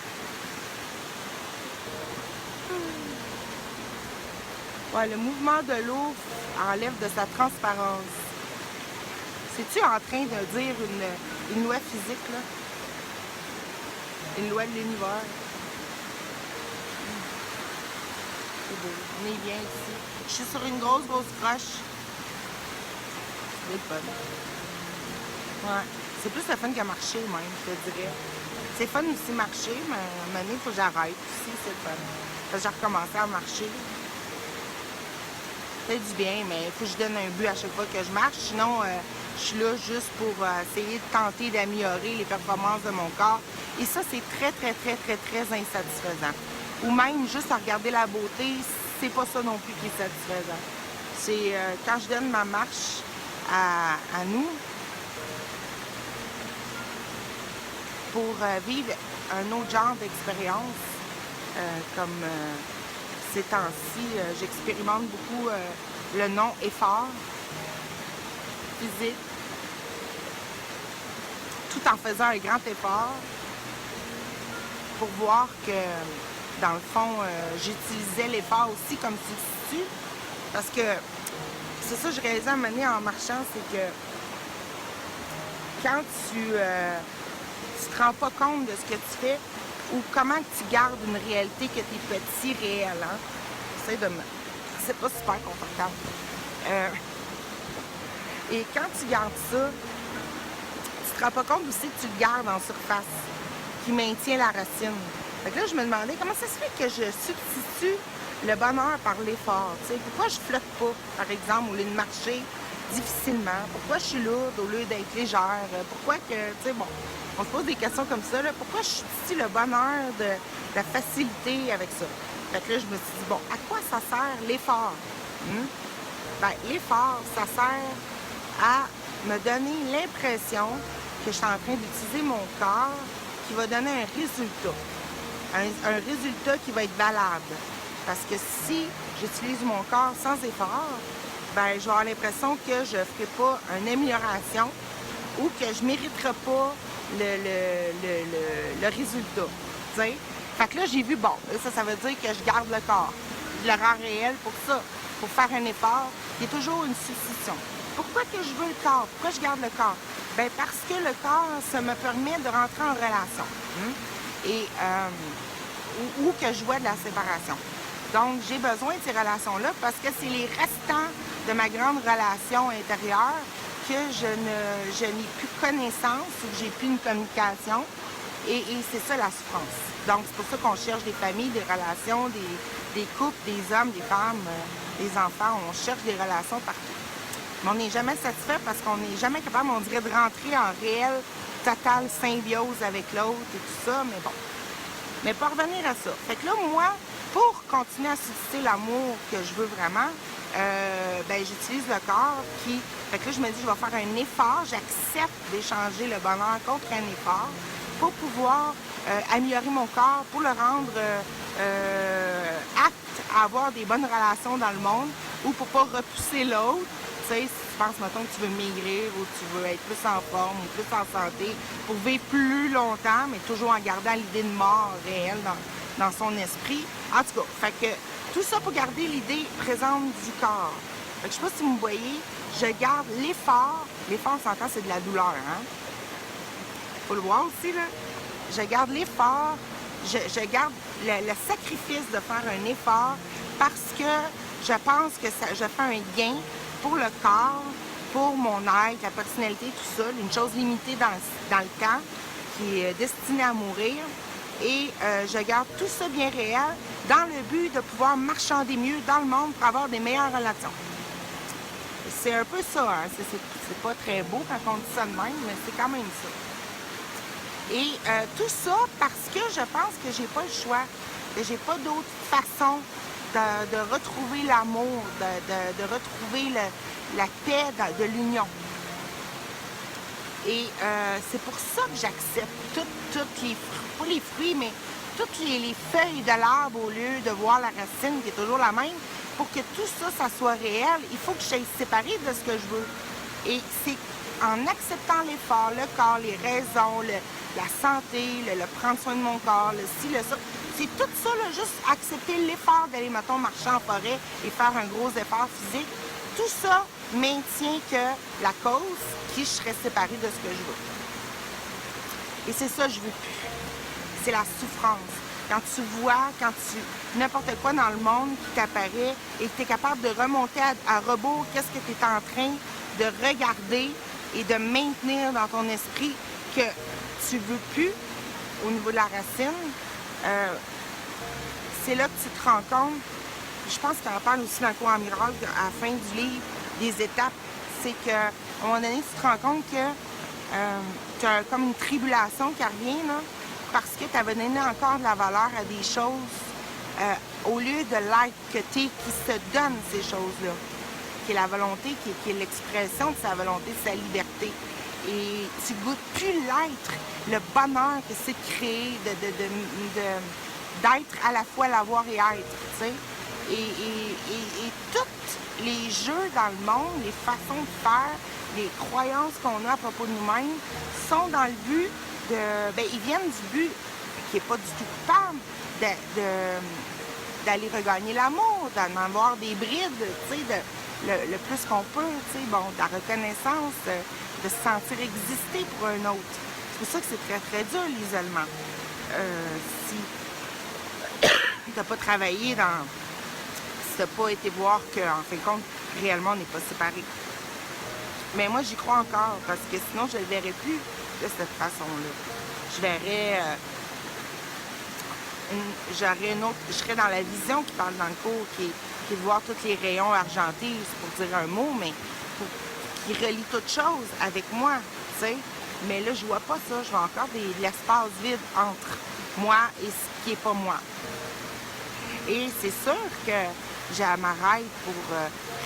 Ouais, le mouvement de l'eau enlève de sa transparence. C'est-tu en train de dire une loi physique, là? Une loi de l'univers? C'est beau. On est bien ici. Je suis sur une grosse croche. C'est le fun. Ouais. C'est plus le fun qu'à marcher, même, je te dirais. C'est fun aussi marcher, mais à un moment donné, il faut que j'arrête aussi, c'est le fun. Parce que j'ai recommencé à marcher. fait du bien, mais il faut que je donne un but à chaque fois que je marche. Sinon, je suis là juste pour essayer de tenter d'améliorer les performances de mon corps. Et ça, c'est très, très, très, très, très insatisfaisant. Ou même juste à regarder la beauté, c'est pas ça non plus qui est satisfaisant. C'est quand je donne ma marche à nous pour vivre un autre genre d'expérience, comme ces temps-ci, j'expérimente beaucoup le non-effort physique, tout en faisant un grand effort pour voir que, dans le fond, j'utilisais l'effort aussi comme substitut. Parce que c'est ça que je réalisais à un moment donné en marchant, c'est que quand tu te rends pas compte de ce que tu fais ou comment tu gardes une réalité que tu es petit réel, hein? C'est pas super confortable. Et quand tu gardes ça, tu te rends pas compte aussi que tu le gardes en surface, qui maintient la racine. Fait que là, je me demandais comment ça se fait que je substitue le bonheur par l'effort. Pourquoi je flotte pas, par exemple, au lieu de marcher difficilement? Pourquoi je suis lourde au lieu d'être légère? Pourquoi que, bon, on se pose des questions comme ça. Là. Pourquoi je substitue le bonheur de la facilité avec ça? Fait que là, je me suis dit, bon, à quoi ça sert l'effort? Ben, l'effort, ça sert à me donner l'impression que je suis en train d'utiliser mon corps qui va donner un résultat. Un résultat qui va être valable. Parce que si j'utilise mon corps sans effort, ben, je vais avoir l'impression que je ne ferai pas une amélioration ou que je ne mériterai pas le résultat. T'sais? Fait que là, j'ai vu, bon, ça veut dire que je garde le corps. Je le rends réel pour ça, pour faire un effort, qui est toujours une substitution. Pourquoi que je veux le corps? Pourquoi je garde le corps? Bien, parce que le corps, ça me permet de rentrer en relation. Et, ou que je vois de la séparation. Donc, j'ai besoin de ces relations-là parce que c'est les restants de ma grande relation intérieure que je n'ai plus connaissance ou que j'ai plus une communication. Et c'est ça la souffrance. Donc, c'est pour ça qu'on cherche des familles, des relations, des couples, des hommes, des femmes, des enfants. On cherche des relations partout. Mais on n'est jamais satisfait parce qu'on n'est jamais capable, on dirait, de rentrer en réelle, totale symbiose avec l'autre et tout ça. Mais bon. Mais pour revenir à ça. Fait que là, moi, pour continuer à susciter l'amour que je veux vraiment, ben, j'utilise le corps qui... Fait que là, je me dis, je vais faire un effort. J'accepte d'échanger le bonheur contre un effort pour pouvoir améliorer mon corps, pour le rendre apte à avoir des bonnes relations dans le monde ou pour pas repousser l'autre. Tu sais, si tu penses, mettons, que tu veux maigrir ou tu veux être plus en forme ou plus en santé pour vivre plus longtemps, mais toujours en gardant l'idée de mort réelle dans son esprit. En tout cas, fait que tout ça pour garder l'idée présente du corps. Fait que je sais pas si vous me voyez, je garde l'effort. L'effort, on s'entend, c'est de la douleur, hein? Faut le voir aussi, là. Je garde l'effort, je garde le sacrifice de faire un effort parce que je pense que je fais un gain pour le corps, pour mon être, la personnalité, tout ça, une chose limitée dans le temps qui est destinée à mourir. Et je garde tout ça bien réel dans le but de pouvoir marchander mieux dans le monde pour avoir des meilleures relations. C'est un peu ça, hein? C'est pas très beau quand on dit ça de même, mais c'est quand même ça. Et tout ça parce que je pense que j'ai pas le choix, que j'ai pas d'autre façon de retrouver l'amour, de retrouver la paix de l'union. Et c'est pour ça que j'accepte toutes les fruits, pas les fruits, mais toutes les feuilles de l'arbre au lieu de voir la racine qui est toujours la même. Pour que tout ça, ça soit réel, il faut que je sois séparée de ce que je veux. Et c'est en acceptant l'effort, le corps, les raisons, la santé, le prendre soin de mon corps, le ci, le ça. C'est tout ça, là, juste accepter l'effort d'aller, mettons, marcher en forêt et faire un gros effort physique. Tout ça maintient que la cause, qui je serais séparée de ce que je veux. Et c'est ça que je veux plus. C'est la souffrance. Quand tu vois, n'importe quoi dans le monde qui t'apparaît et que tu es capable de remonter à rebours, qu'est-ce que tu es en train de regarder et de maintenir dans ton esprit que tu veux plus au niveau de la racine, c'est là que tu te rends compte Puis je pense qu'il en parle aussi dans le cours en miracle, à la fin du livre, des étapes. C'est qu'à un moment donné, tu te rends compte que tu as comme une tribulation qui revient, là, parce que tu avais donné encore de la valeur à des choses au lieu de l'être que tu es, qui se donne ces choses-là, qui est la volonté, qui est l'expression de sa volonté, de sa liberté. Et tu goûtes plus l'être, le bonheur que c'est de créer, d'être à la fois l'avoir et être, tu sais. Et tous les jeux dans le monde, les façons de faire, les croyances qu'on a à propos de nous-mêmes sont dans le but de... Bien, ils viennent du but, qui n'est pas du tout coupable, d'aller regagner l'amour, d'en avoir des brides, tu sais, le plus qu'on peut, tu sais, bon, de la reconnaissance, de se sentir exister pour un autre. C'est pour ça que c'est très, très dur, l'isolement. Si tu n'as pas travaillé dans... Si tu n'as pas été voir qu'en fin de compte, réellement, on n'est pas séparés. Mais moi, j'y crois encore, parce que sinon, je ne le verrais plus de cette façon-là. Je verrais... j'aurais une autre... Je serais dans la vision qui parle dans le cours, qui est de voir tous les rayons argentés, c'est pour dire un mot, mais qui relie toutes choses avec moi, tu sais. Mais là, je vois pas ça. Je vois encore de l'espace vide entre moi et ce qui n'est pas moi. Et c'est sûr que j'ai à m'arrêter pour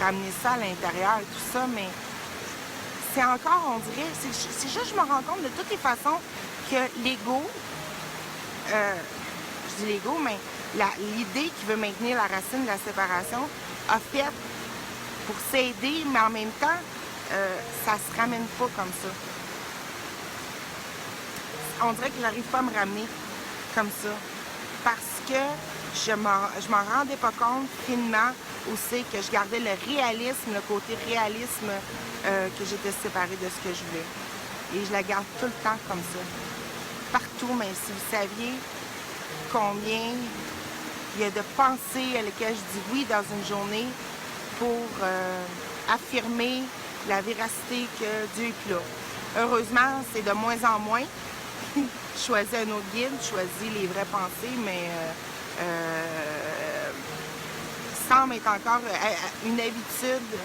ramener ça à l'intérieur et tout ça, mais c'est encore, on dirait, c'est juste, je me rends compte de toutes les façons que l'ego, je dis l'ego, mais l'idée qui veut maintenir la racine de la séparation a fait pour s'aider, mais en même temps, ça se ramène pas comme ça. On dirait que j'arrive pas à me ramener comme ça. Parce que je m'en rendais pas compte finement aussi que je gardais le réalisme, le côté réalisme que j'étais séparée de ce que je voulais. Et je la garde tout le temps comme ça. Partout, mais si vous saviez combien il y a de pensées à lesquelles je dis oui dans une journée pour affirmer la véracité que Dieu est là. Heureusement, c'est de moins en moins. Je choisis un autre guide, je choisis les vraies pensées, mais semble être encore une habitude,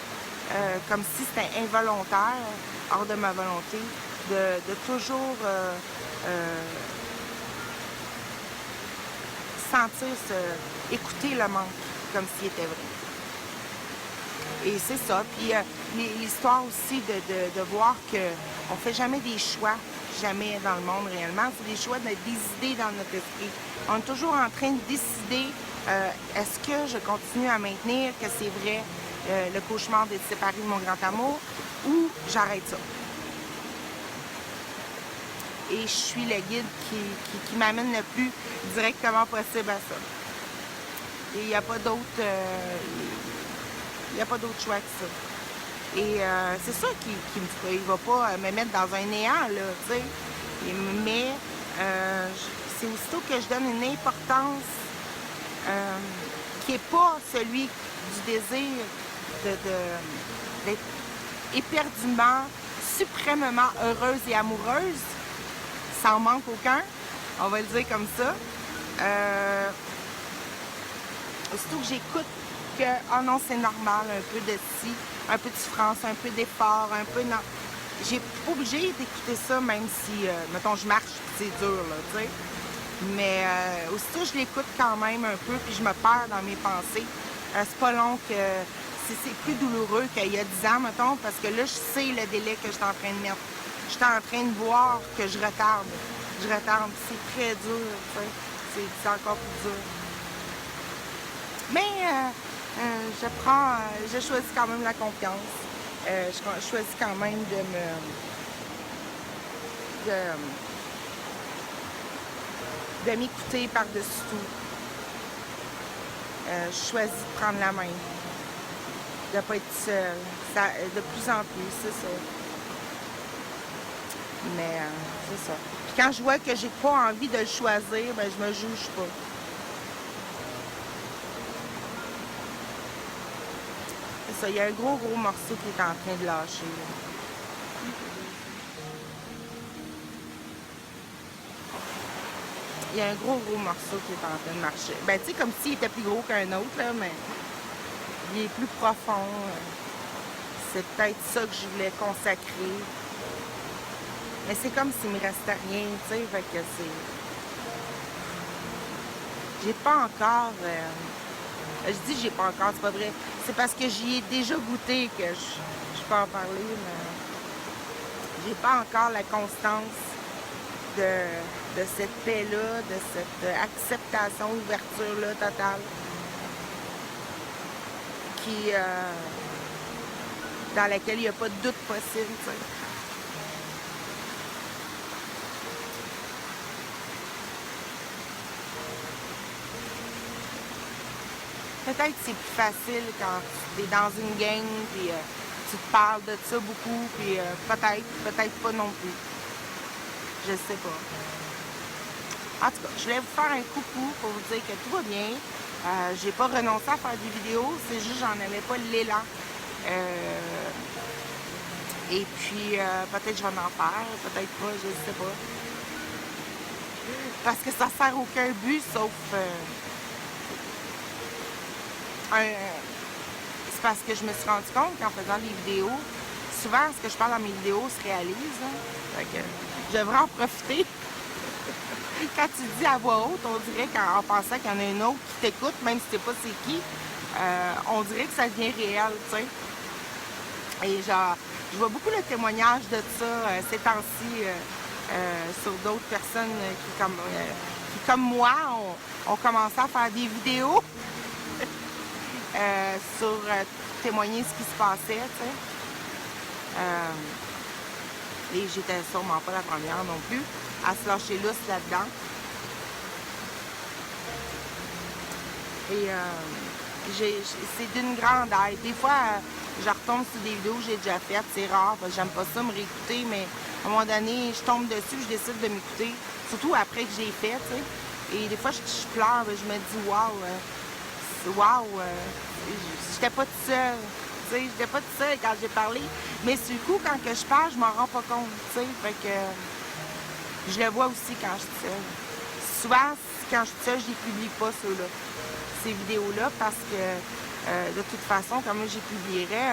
comme si c'était involontaire, hors de ma volonté, de toujours sentir, écouter le manque, comme s'il était vrai. Et c'est ça. Puis l'histoire aussi de voir qu'on ne fait jamais des choix, jamais dans le monde réellement. C'est des choix, des idées dans notre esprit. On est toujours en train de décider, est-ce que je continue à maintenir que c'est vrai, le cauchemar d'être séparé de mon grand amour, ou j'arrête ça. Et je suis le guide qui m'amène le plus directement possible à ça. Et il n'y a pas d'autre... il n'y a pas d'autre choix que ça. Et c'est ça qu'il ne va pas me mettre dans un néant, là, tu sais. Mais c'est aussitôt que je donne une importance qui n'est pas celui du désir d'être éperdument, suprêmement heureuse et amoureuse, sans manque aucun, on va le dire comme ça. Aussitôt que j'écoute que, oh non, c'est normal, un peu de ci, un peu de souffrance, un peu d'effort, un peu... Non. J'ai pas obligé d'écouter ça, même si, mettons, je marche, puis c'est dur, là, tu sais. Mais aussitôt, je l'écoute quand même un peu, puis je me perds dans mes pensées. C'est pas long que... C'est plus douloureux qu'il y a 10 ans, mettons, parce que là, je sais le délai que je suis en train de mettre. Je suis en train de voir que je retarde. Je retarde. C'est très dur, tu sais. C'est encore plus dur. Mais je choisis quand même la confiance. Je choisis quand même de m'écouter par-dessus tout. Je choisis de prendre la main. De ne pas être seule. De plus en plus, c'est ça. Mais c'est ça. Puis quand je vois que j'ai pas envie de le choisir, ben je me juge pas. C'est ça, il y a un gros morceau qui est en train de lâcher. Il y a un gros morceau qui est en train de marcher. Ben tu sais, comme s'il était plus gros qu'un autre, là, mais il est plus profond. C'est peut-être ça que je voulais consacrer. Mais c'est comme s'il me restait rien, tu sais, fait que c'est... J'ai pas encore... je dis j'ai pas encore, c'est pas vrai. C'est parce que j'y ai déjà goûté que je peux en parler, mais j'ai pas encore la constance de cette paix-là, de cette acceptation, ouverture-là totale qui... dans laquelle il n'y a pas de doute possible, tu sais. Peut-être que c'est plus facile quand tu es dans une gang, puis tu te parles de ça beaucoup, puis peut-être pas non plus. Je sais pas. En tout cas, je voulais vous faire un coucou pour vous dire que tout va bien. J'ai pas renoncé à faire des vidéos, c'est juste que j'en avais pas l'élan. Et puis, peut-être que je vais en faire, peut-être pas, je sais pas. Parce que ça sert aucun but, sauf... c'est parce que je me suis rendu compte qu'en faisant des vidéos, souvent ce que je parle dans mes vidéos se réalise. Hein? Fait que je devrais en profiter. Quand tu dis à voix haute, on dirait qu'en pensant qu'il y en a un autre qui t'écoute, même si tu sais pas c'est qui, on dirait que ça devient réel, tu sais. Et genre, je vois beaucoup le témoignage de ça ces temps-ci sur d'autres personnes qui, comme moi, ont commencé à faire des vidéos sur témoigner ce qui se passait, tu sais. Et j'étais sûrement pas la première non plus à se lâcher lousse là-dedans. Et c'est d'une grande aide. Des fois, je retombe sur des vidéos que j'ai déjà faites, c'est rare, parce que j'aime pas ça me réécouter, mais à un moment donné, je tombe dessus, je décide de m'écouter, surtout après que j'ai fait, tu sais. Et des fois, je pleure, je me dis, waouh, j'étais pas toute seule. Tu sais, j'étais pas toute seule quand j'ai parlé. Mais sur le coup, quand que je parle, je m'en rends pas compte, tu sais. Fait que je le vois aussi quand je suis seule. Souvent, quand je suis seule, je les publie pas, ceux-là. Ces vidéos-là, parce que de toute façon, comme je les publierais,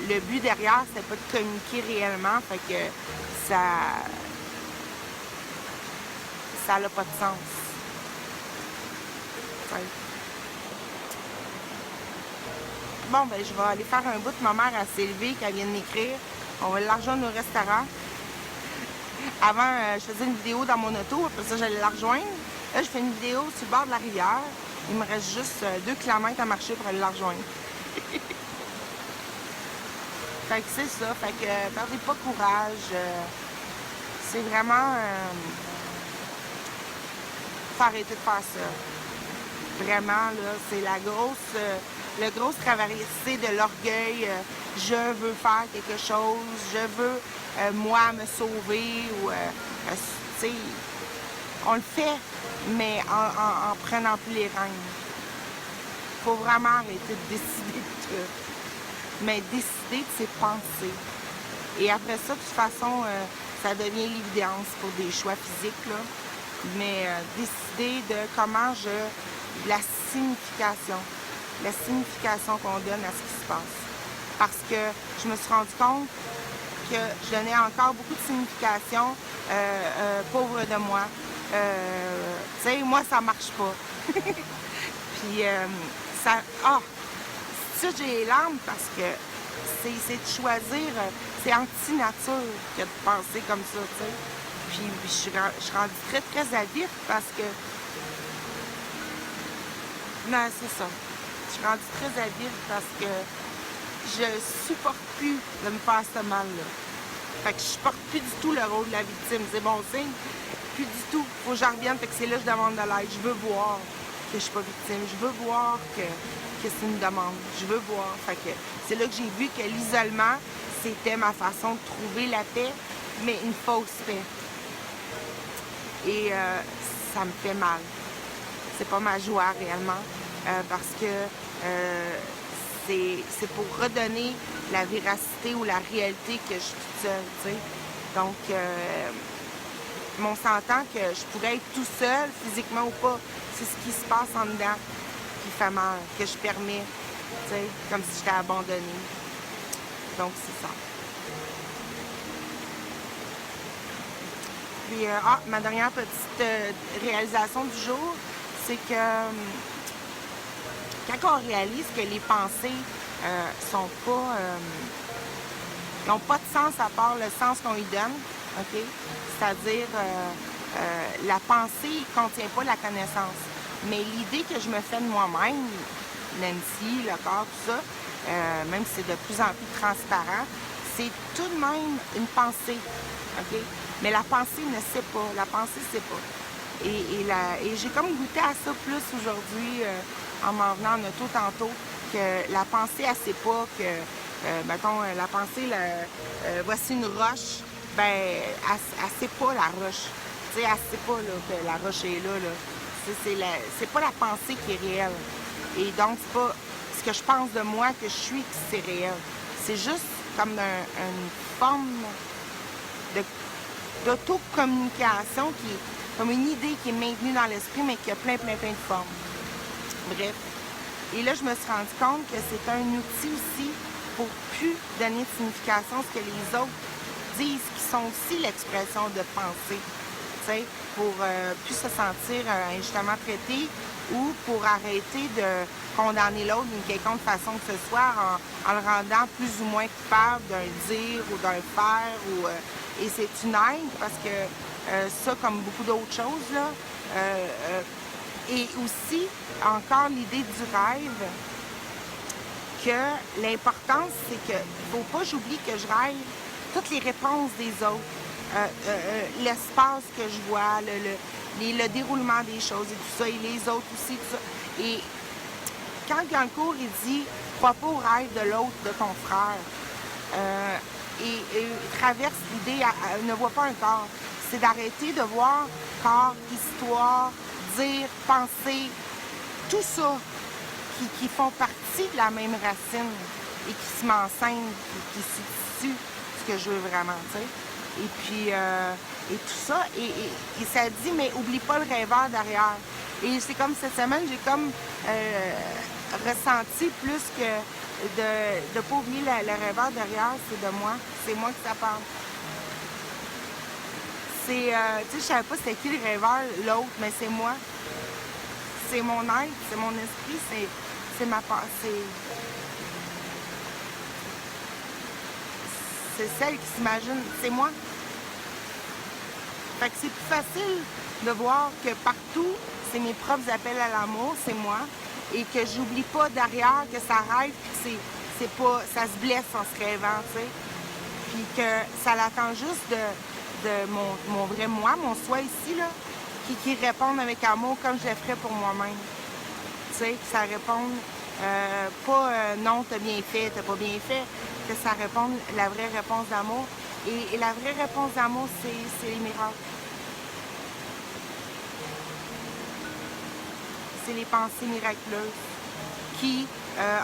le but derrière, c'était pas de communiquer réellement. Fait que ça n'a pas de sens. Ouais. Bon, ben, je vais aller faire un bout. Ma mère, s'est levée, qu'elle vient de m'écrire. On va la rejoindre au restaurant. Avant, je faisais une vidéo dans mon auto. Après ça, j'allais la rejoindre. Là, je fais une vidéo sur le bord de la rivière. Il me reste juste 2 km à marcher pour aller la rejoindre. Fait que c'est ça. Fait que perdez pas courage. C'est vraiment... faut arrêter de faire ça. Vraiment, là, c'est le gros traversée de l'orgueil. Je veux faire quelque chose, je veux, moi, me sauver. Ou, tu sais, on le fait, mais en prenant plus les rênes. Il faut vraiment arrêter de décider de tout. Mais décider de ses pensées. Et après ça, de toute façon, ça devient l'évidence pour des choix physiques, là. Mais décider de comment de la signification qu'on donne à ce qui se passe. Parce que je me suis rendu compte que je donnais encore beaucoup de signification pauvre de moi. Tu sais, moi, ça marche pas. Puis, ça... ça, j'ai les larmes parce que c'est de choisir... c'est anti-nature que de penser comme ça, tu sais. Puis je suis rendue très, très avide parce que... Non, c'est ça. Je suis rendue très avide parce que je supporte plus de me faire ce mal-là. Fait que je supporte plus du tout le rôle de la victime. C'est bon signe. Plus du tout. Faut que j'en revienne. Fait que c'est là que je demande de l'aide. Je veux voir que je suis pas victime. Je veux voir que c'est une demande. Je veux voir. Fait que c'est là que j'ai vu que l'isolement, c'était ma façon de trouver la paix, mais une fausse paix. Et ça me fait mal. C'est pas ma joie réellement. Parce que c'est pour redonner la véracité ou la réalité que je suis toute seule, tu sais. Donc, on s'entend que je pourrais être tout seul, physiquement ou pas. C'est ce qui se passe en dedans qui fait mal, que je permets. Tu sais, comme si j'étais abandonnée. Donc, c'est ça. Puis, ma dernière petite réalisation du jour, c'est que quand on réalise que les pensées sont pas... n'ont pas de sens à part le sens qu'on y donne, OK? C'est-à-dire, la pensée ne contient pas la connaissance. Mais l'idée que je me fais de moi-même, Nancy, le corps, tout ça, même si c'est de plus en plus transparent, c'est tout de même une pensée, OK? Mais la pensée ne sait pas, la pensée ne sait pas. Et j'ai comme goûté à ça plus aujourd'hui, en m'en venant en auto tantôt, que la pensée, elle ne sait pas que, mettons, la pensée, voici une roche, ben, elle ne sait pas la roche. Tu sais, elle ne sait pas là, que la roche est là. C'est pas la pensée qui est réelle. Et donc, c'est pas ce que je pense de moi que je suis que c'est réel. C'est juste comme une forme d'autocommunication qui est comme une idée qui est maintenue dans l'esprit, mais qui a plein de formes. Bref. Et là, je me suis rendu compte que c'est un outil aussi pour plus donner de signification à ce que les autres disent, qui sont aussi l'expression de pensée. Tu sais, pour plus se sentir injustement traité ou pour arrêter de condamner l'autre d'une quelconque façon que ce soit en le rendant plus ou moins coupable d'un dire ou d'un faire. Et c'est une aide parce que ça, comme beaucoup d'autres choses, là, et aussi, encore l'idée du rêve, que l'importance, c'est que faut pas j'oublie que je rêve toutes les réponses des autres, l'espace que je vois, le déroulement des choses et tout ça, et les autres aussi, tout ça. Et quand dans le cours, il dit « crois pas au rêve de l'autre, de ton frère et traverse l'idée, ne vois pas un corps. C'est d'arrêter de voir corps, histoire, dire, penser, tout ça qui font partie de la même racine et qui se m'enseignent, qui substituent ce que je veux vraiment, tu sais. Et puis, et tout ça, et ça dit, mais oublie pas le rêveur derrière. Et c'est comme cette semaine, j'ai comme ressenti plus que de ne pas oublier le rêveur derrière, c'est de moi. C'est moi que ça parle. C'est, tu sais, je savais pas c'était qui le rêveur, l'autre, mais c'est moi. C'est mon être, c'est mon esprit, c'est ma pensée. C'est celle qui s'imagine, c'est moi. Fait que c'est plus facile de voir que partout, c'est mes propres appels à l'amour, c'est moi. Et que j'oublie pas derrière que ça rêve, puis que c'est pas, ça se blesse en se rêvant, tu sais. Puis que ça l'attend juste de mon vrai moi, mon soi ici, là, qui répondent avec amour comme je le ferais pour moi-même. Tu sais, que ça réponde pas non, t'as bien fait, t'as pas bien fait, que ça réponde la vraie réponse d'amour. Et la vraie réponse d'amour, c'est les miracles. C'est les pensées miraculeuses qui,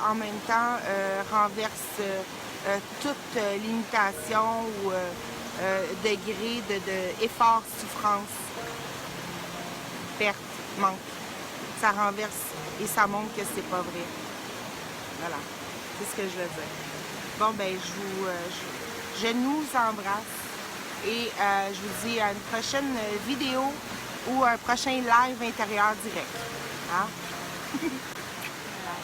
en même temps, renversent toute limitation ou degré d'effort, souffrance, perte, manque. Ça renverse et ça montre que c'est pas vrai. Voilà, c'est ce que je veux dire. Bon, ben, je nous embrasse et je vous dis à une prochaine vidéo ou un prochain live intérieur direct. Hein? Voilà.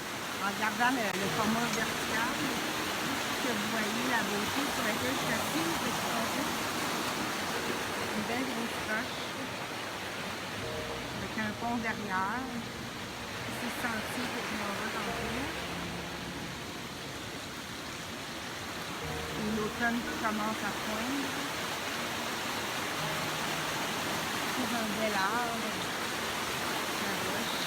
En regardant le format vertical, que vous voyez la beauté sur laquelle je suis assise, une belle grosse roche avec un pont derrière. C'est senti que je m'en vais tantôt. Et l'automne qui commence à poindre. Sous un bel arbre, la roche.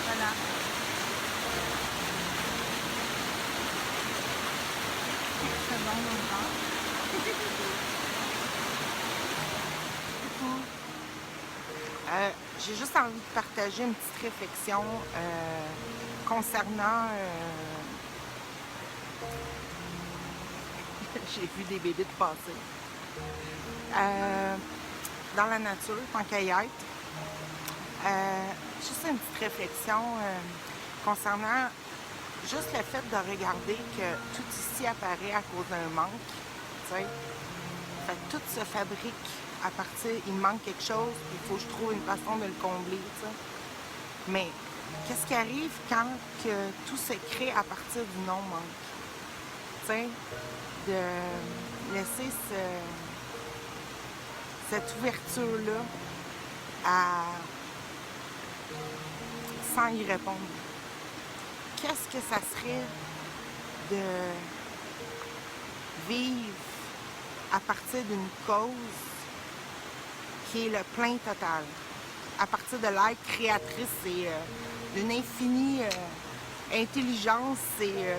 Voilà. C'est bon, on va. J'ai juste envie de partager une petite réflexion concernant... j'ai vu des bébés passer. Dans la nature, tant qu'à y être. Juste une petite réflexion concernant juste le fait de regarder que tout ici apparaît à cause d'un manque. T'sais. Fait que tout se fabrique à partir, il manque quelque chose, il faut que je trouve une façon de le combler. T'sais. Mais qu'est-ce qui arrive quand que tout se crée à partir du non-manque? T'sais, de laisser cette ouverture-là sans y répondre. Qu'est-ce que ça serait de vivre à partir d'une cause qui est le plein total, à partir de l'être créatrice et d'une infinie intelligence et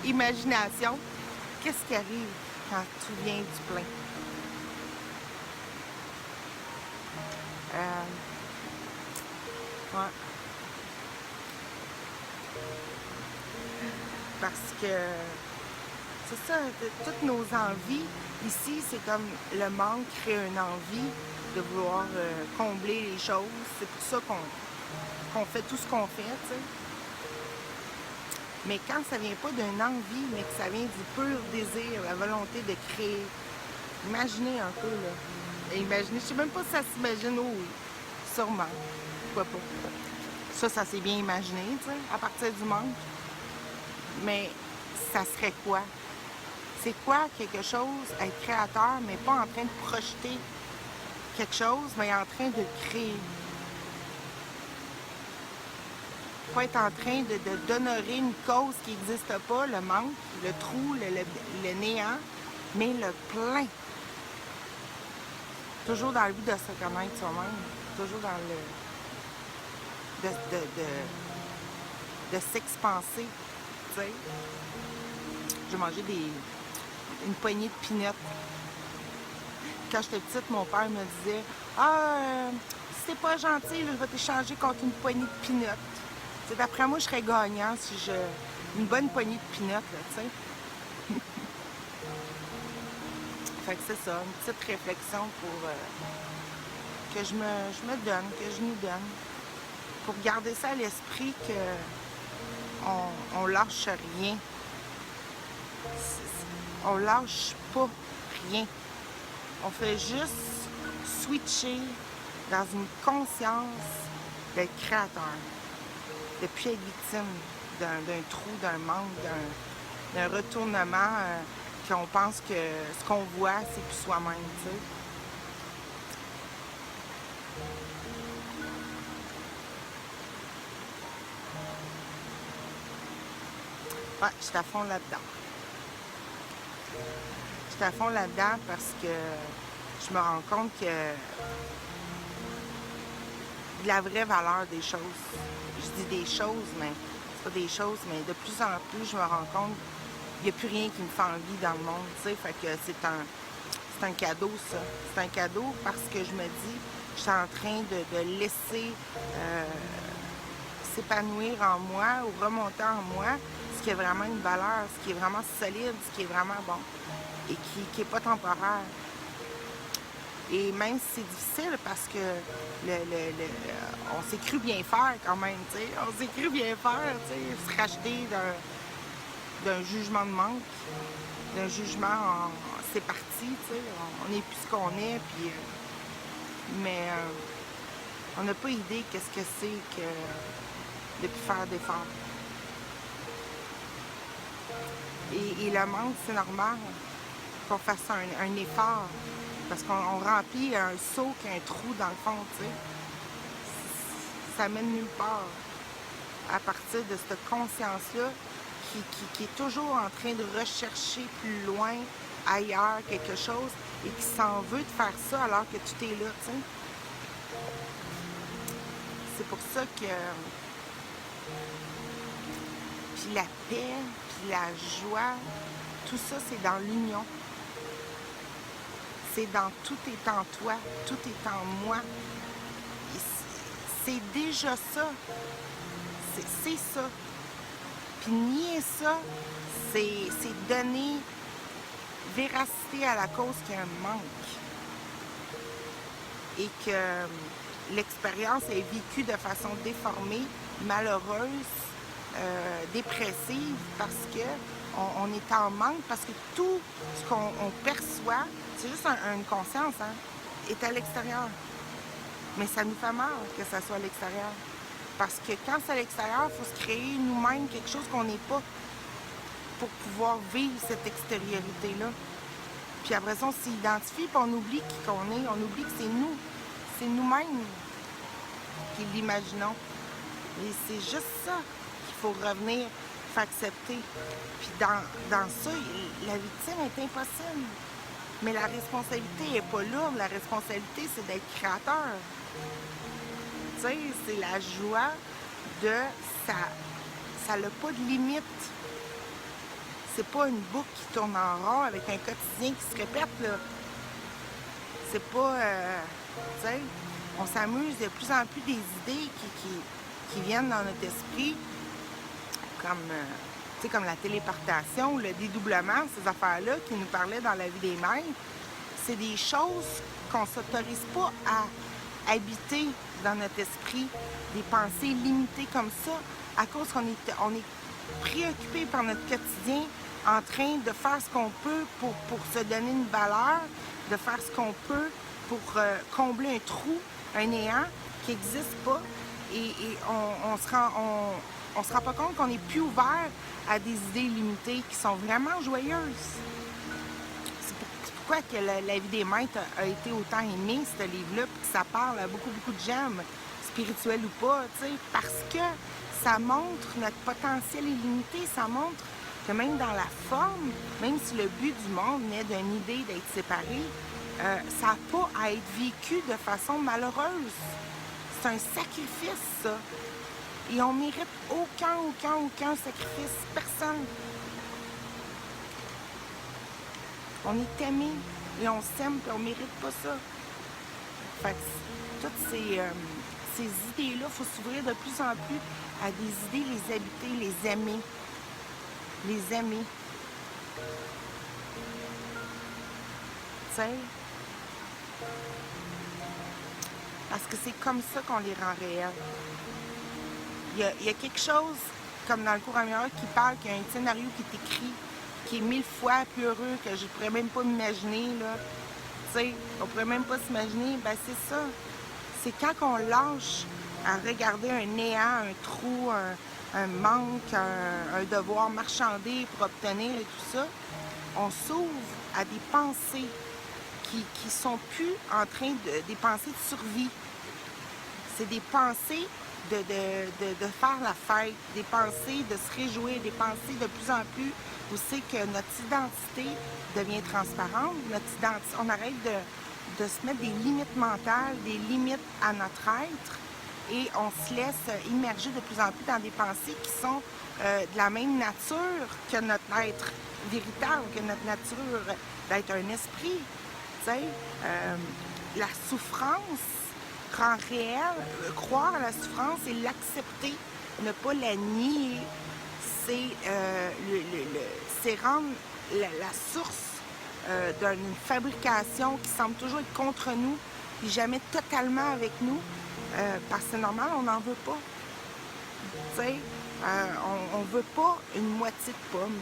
imagination? Qu'est-ce qui arrive quand tout vient du plein? Ouais. Parce que c'est ça, toutes nos envies ici, c'est comme le manque crée une envie de vouloir combler les choses. C'est pour ça qu'on fait tout ce qu'on fait, tu sais. Mais quand ça vient pas d'une envie, mais que ça vient du pur désir, la volonté de créer, imaginez un peu, là. Et imaginez, je sais même pas si ça s'imagine, oh oui, sûrement, pourquoi pas. Ça s'est bien imaginé, tu sais, à partir du manque. Mais ça serait quoi? C'est quoi quelque chose, être créateur, mais pas en train de projeter quelque chose, mais en train de créer? Pas être en train d'honorer une cause qui n'existe pas, le manque, le trou, le néant, mais le plein. Toujours dans le but de se connaître soi-même, toujours dans le... de s'expanser, tu sais. J'ai mangé une poignée de peanuts. Quand j'étais petite, mon père me disait « Ah, si t'es pas gentil, là, je vais t'échanger contre une poignée de peanuts. » D'après moi, je serais gagnant si j'ai une bonne poignée de peanuts, là, tu sais. Fait que c'est ça, une petite réflexion pour que je me donne, que je nous donne. Pour garder ça à l'esprit qu'on lâche rien. On lâche pas rien. On fait juste switcher dans une conscience d'être créateur. De plus être victime d'un trou, d'un manque, d'un retournement qu'on pense que ce qu'on voit, c'est plus soi-même, tu sais. Ouais, je suis à fond là-dedans. Je suis à fond là-dedans parce que je me rends compte que de la vraie valeur des choses. Je dis des choses, mais c'est pas des choses, mais de plus en plus, je me rends compte qu'il n'y a plus rien qui me fait envie dans le monde, tu sais. Fait que c'est un cadeau, ça. C'est un cadeau parce que je me dis, je suis en train de laisser s'épanouir en moi ou remonter en moi ce qui est vraiment une valeur, ce qui est vraiment solide, ce qui est vraiment bon et qui n'est pas temporaire. Et même si c'est difficile parce que on s'est cru bien faire quand même, tu sais. On s'est cru bien faire, tu sais, se racheter d'un jugement de manque, d'un jugement c'est parti, tu sais. On n'est plus ce qu'on est, puis mais on n'a pas idée qu'est-ce que c'est que de plus faire d'efforts. Et le manque, c'est normal qu'on fasse un effort. Parce qu'on remplit un seau qui a un trou dans le fond, tu sais. Ça mène nulle part. À partir de cette conscience-là qui est toujours en train de rechercher plus loin, ailleurs, quelque chose, et qui s'en veut de faire ça alors que tout est là, tu sais. C'est pour ça que... Puis la paix, puis la joie, tout ça, c'est dans l'union. C'est dans tout est en toi, tout est en moi. c'est déjà ça. C'est ça. Puis nier ça, c'est donner véracité à la cause qu'il y a un manque. Et que l'expérience est vécue de façon déformée, malheureuse, dépressive, parce qu'on est en manque, parce que tout ce qu'on perçoit, c'est juste une conscience, hein, est à l'extérieur. Mais ça nous fait mal que ça soit à l'extérieur. Parce que quand c'est à l'extérieur, il faut se créer nous-mêmes quelque chose qu'on n'est pas pour pouvoir vivre cette extériorité-là. Puis après ça, on s'identifie, puis on oublie qui qu'on est, on oublie que c'est nous. C'est nous-mêmes qui l'imaginons. Et c'est juste ça qu'il faut revenir, faut accepter. Puis dans ça, la victime est impossible. Mais la responsabilité n'est pas lourde. La responsabilité, c'est d'être créateur. Tu sais, c'est la joie de... Ça n'a pas de limite. C'est pas une boucle qui tourne en rond avec un quotidien qui se répète, là. C'est pas... tu sais, on s'amuse de plus en plus des idées qui viennent dans notre esprit, comme la téléportation, le dédoublement, ces affaires-là qui nous parlaient dans la vie des maîtres. C'est des choses qu'on ne s'autorise pas à habiter dans notre esprit, des pensées limitées comme ça, à cause qu'on est préoccupé par notre quotidien, en train de faire ce qu'on peut pour se donner une valeur, de faire ce qu'on peut pour combler un trou, un néant qui n'existe pas. Et on se rend pas compte qu'on n'est plus ouvert à des idées limitées qui sont vraiment joyeuses. C'est pourquoi que la vie des maîtres a été autant aimée, ce livre-là, puis que ça parle à beaucoup de gens, spirituels ou pas, tu sais, parce que ça montre notre potentiel illimité, ça montre que même dans la forme, même si le but du monde naît d'une idée d'être séparé, ça n'a pas à être vécu de façon malheureuse. C'est un sacrifice, ça. Et on ne mérite aucun sacrifice. Personne. On est aimé et on s'aime, puis on ne mérite pas ça. Fait que toutes ces idées-là, il faut s'ouvrir de plus en plus à des idées, les habiter, les aimer. Les aimer. Tu sais? Parce que c'est comme ça qu'on les rend réels. Il y a quelque chose, comme dans le cours amélioré, qui parle qu'il y a un scénario qui est écrit, qui est 1000 fois plus heureux que je ne pourrais même pas m'imaginer, là. Tu sais, on ne pourrait même pas s'imaginer. Ben c'est ça. C'est quand on lâche à regarder un néant, un trou, un manque, un devoir marchandé pour obtenir et tout ça, on s'ouvre à des pensées qui sont plus en train des pensées de survie. C'est des pensées de faire la fête, des pensées de se réjouir, des pensées de plus en plus où c'est que notre identité devient transparente, on arrête de se mettre des limites mentales, des limites à notre être, et on se laisse immerger de plus en plus dans des pensées qui sont de la même nature que notre être véritable, que notre nature d'être un esprit. Tu sais, la souffrance rend réelle, croire à la souffrance et l'accepter, ne pas la nier, c'est rendre la source d'une fabrication qui semble toujours être contre nous, et jamais totalement avec nous, parce que c'est normal, on n'en veut pas. Tu sais, on veut pas une moitié de pomme.